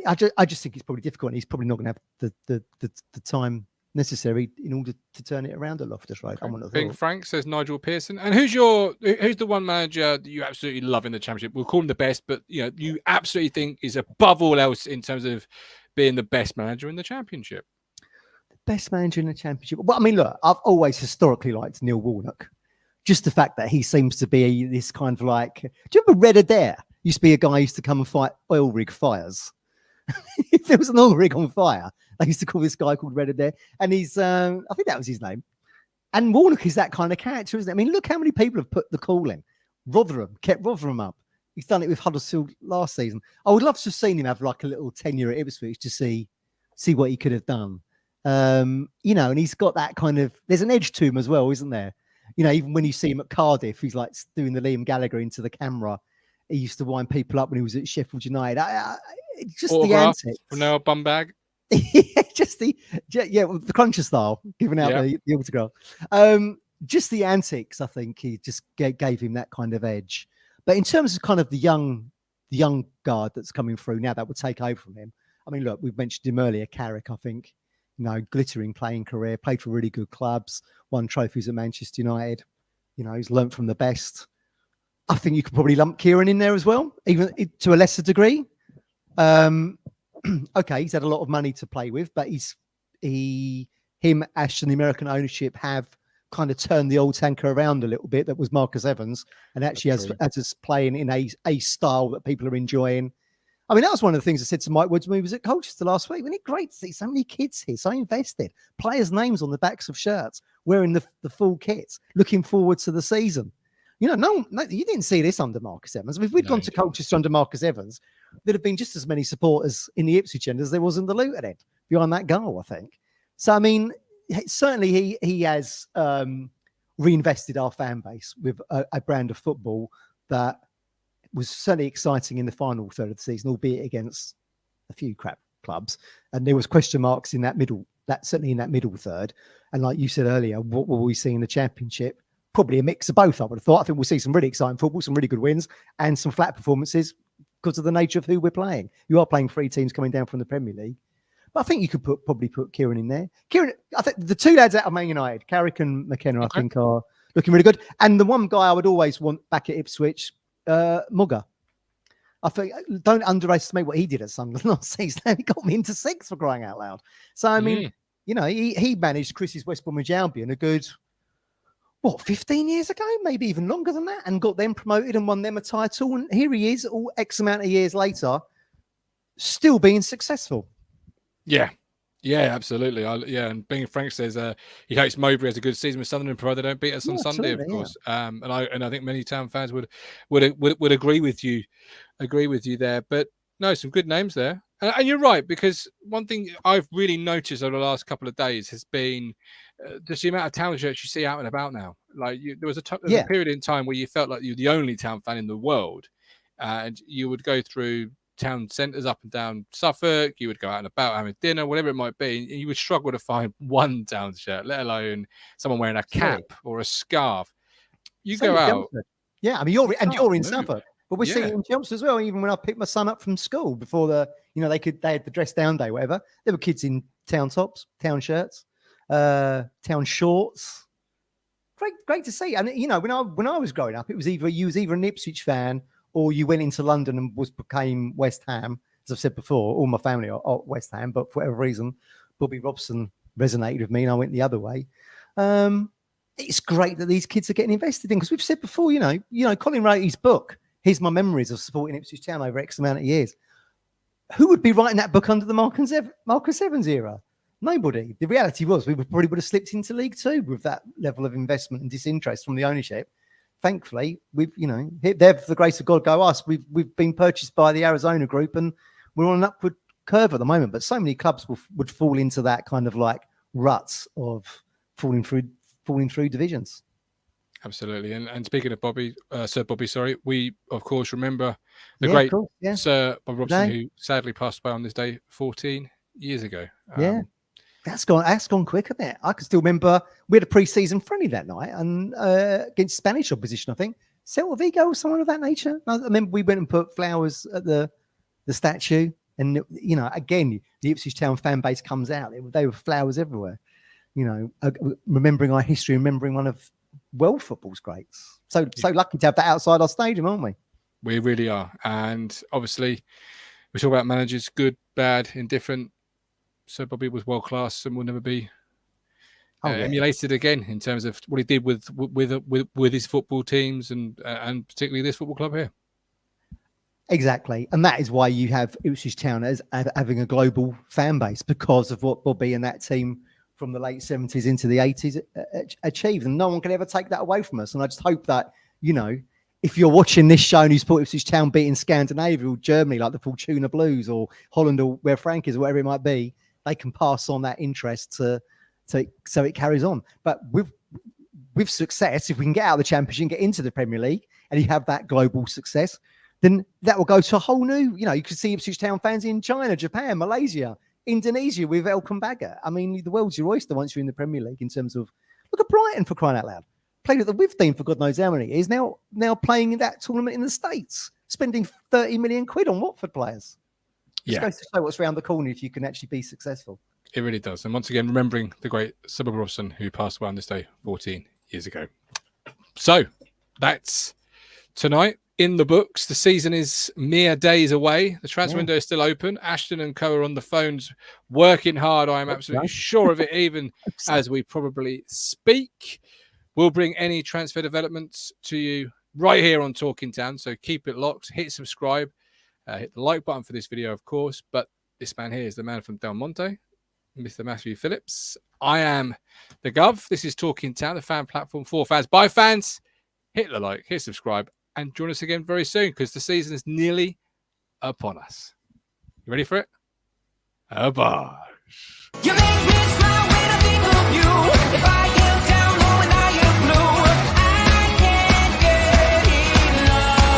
I just think it's probably difficult, and he's probably not going to have the time necessary in order to turn it around at Loftus Road. Big Frank says Nigel Pearson. And who's the one manager that you absolutely love in the Championship? We'll call him the best, but you absolutely think is above all else in terms of being the best manager in the Championship. Best manager in the Championship. Well, I mean, look, I've always historically liked Neil Warnock. Just the fact that he seems to be this kind of like, do you remember Red Adair? Used to be a guy who used to come and fight oil rig fires. If there was an oil rig on fire, they used to call this guy called Red Adair. And he's, I think that was his name. And Warnock is that kind of character, isn't it? I mean, look how many people have put the call in. Rotherham, kept Rotherham up. He's done it with Huddersfield last season. I would love to have seen him have like a little tenure at Ipswich to see what he could have done. And he's got that kind of, there's an edge to him as well, isn't there? Even when you see him at Cardiff, he's like doing the Liam Gallagher into the camera. He used to wind people up when he was at Sheffield United. Just autograph, the antics. No bum bag. Just the cruncher style, giving out the autograph. Just the antics, I think he just gave him that kind of edge. But in terms of kind of the young guard that's coming through now that would take over from him. I mean, look, we've mentioned him earlier, Carrick, I think. Glittering playing career, played for really good clubs, won trophies at Manchester United. He's learnt from the best. I think you could probably lump Kieran in there as well, even to a lesser degree. Okay, he's had a lot of money to play with, but him, Ash, and the American ownership have kind of turned the old tanker around a little bit. That was Marcus Evans, and actually has us playing in a style that people are enjoying. I mean, that was one of the things I said to Mike Woods when he was at Colchester last week. Wasn't it great to see so many kids here, so invested, players' names on the backs of shirts, wearing the full kits, looking forward to the season. No, you didn't see this under Marcus Evans. If we'd gone to Colchester under Marcus Evans, there'd have been just as many supporters in the Ipswich end as there was in the Luton end behind that goal, I think. So, I mean, certainly he has reinvested our fan base with a brand of football that was certainly exciting in the final third of the season, albeit against a few crap clubs. And there was question marks in certainly in that middle third. And like you said earlier, what will we see in the Championship? Probably a mix of both, I would have thought. I think we'll see some really exciting football, some really good wins, and some flat performances because of the nature of who we're playing. You are playing 3 teams coming down from the Premier League. But I think you could probably put Kieran in there. Kieran, I think the 2 lads out of Man United, Carrick and McKenna, I think are looking really good. And the one guy I would always want back at Ipswich, Mugger. I think don't underestimate what he did at Sunderland last season. He got me into 6 for crying out loud. So I mean, he managed Chris's West Bromwich Albion a good 15 years ago, maybe even longer than that, and got them promoted and won them a title. And here he is, all X amount of years later, still being successful. Yeah, absolutely. And Bing Frank says he hopes Mowbray has a good season with Sunderland, provided they don't beat us on Sunday, of course. Yeah. And I think many Town fans would agree with you there. But no, some good names there. And you're right, because one thing I've really noticed over the last couple of days has been just the amount of Town shirts you see out and about now. Like there was a period in time where you felt like you were the only Town fan in the world, and you would go through town centres up and down Suffolk, you would go out and about having dinner, whatever it might be, and you would struggle to find one Town shirt, let alone someone wearing a cap or a scarf. You go out. Yeah, I mean, you're in Suffolk, but we're seeing it in Chelmsford as well. Even when I picked my son up from school before they had the dress down day, whatever, there were kids in Town tops, Town shirts, Town shorts. Great to see. And when I was growing up, it was either an Ipswich fan or you went into London and became West Ham. As I've said before, all my family are West Ham, but for whatever reason, Bobby Robson resonated with me and I went the other way. It's great that these kids are getting invested in, because we've said before, Colin wrote his book, here's my memories of supporting Ipswich Town over X amount of years. Who would be writing that book under the Marcus Evans era? Nobody. The reality was we would have slipped into League Two with that level of investment and disinterest from the ownership. Thankfully, we've, there for the grace of God go us. We've been purchased by the Arizona Group, and we're on an upward curve at the moment. But so many clubs would fall into that kind of like ruts of falling through divisions. Absolutely. And speaking of Sir Bobby, we of course remember the great Sir Bob Robson, who sadly passed away on this day 14 years ago. That's gone quick, isn't it? I can still remember we had a pre-season friendly that night and against Spanish opposition, I think. Celta Vigo or someone of that nature. I remember we went and put flowers at the statue, and again, the Ipswich Town fan base comes out. They were flowers everywhere. Remembering our history, remembering one of world football's greats. So lucky to have that outside our stadium, aren't we? We really are. And obviously, we talk about managers, good, bad, indifferent. Sir Bobby was world class and will never be emulated again in terms of what he did with his football teams and particularly this football club here. Exactly, and that is why you have Ipswich Town as having a global fan base, because of what Bobby and that team from the late 70s into the 80s achieved, and no one can ever take that away from us. And I just hope that if you're watching this show and you support Ipswich Town beating Scandinavia or Germany, like the Fortuna Blues, or Holland, or where Frank is, or whatever it might be, they can pass on that interest so it carries on. But with success, if we can get out of the Championship and get into the Premier League, and you have that global success, then that will go to a whole new, you could see Ipswich Town fans in China, Japan, Malaysia, Indonesia with El Kumbaga. I mean, the world's your oyster once you're in the Premier League in terms of, look at Brighton, for crying out loud. Played at the WIV team for God knows how many years, now playing in that tournament in the States, spending 30 million quid on Watford players. It goes to show what's around the corner if you can actually be successful. It really does. And once again, remembering the great Sir Bob Robson, who passed away on this day 14 years ago. So that's tonight in the books. The season is mere days away. The transfer window is still open. Ashton and co are on the phones working hard. I am absolutely sure of it, even as we probably speak. We'll bring any transfer developments to you right here on Talking Town. So keep it locked. Hit subscribe. Hit the like button for this video, of course. But this man here is the man from Del Monte, Mr. Matthew Phillips. I am the Gov. This is Talking Town, the fan platform for fans by fans. Hit the like, hit subscribe, and join us again very soon, because the season is nearly upon us. You ready for it? Abaj. You make me smile when I think of you. If I am down low and I am blue, I can't get enough.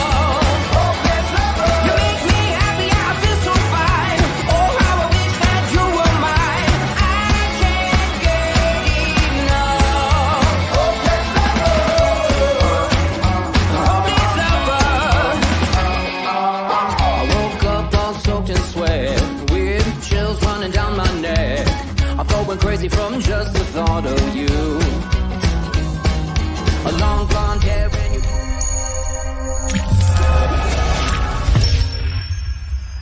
Oh, yes, love. You make me happy, I feel so fine. Oh, how I wish that you were mine. I can't get enough. Oh, yes, love. Oh, please, lover. I woke up all soaked in sweat, weird chills running down my neck. I thought went crazy from just the thought of you.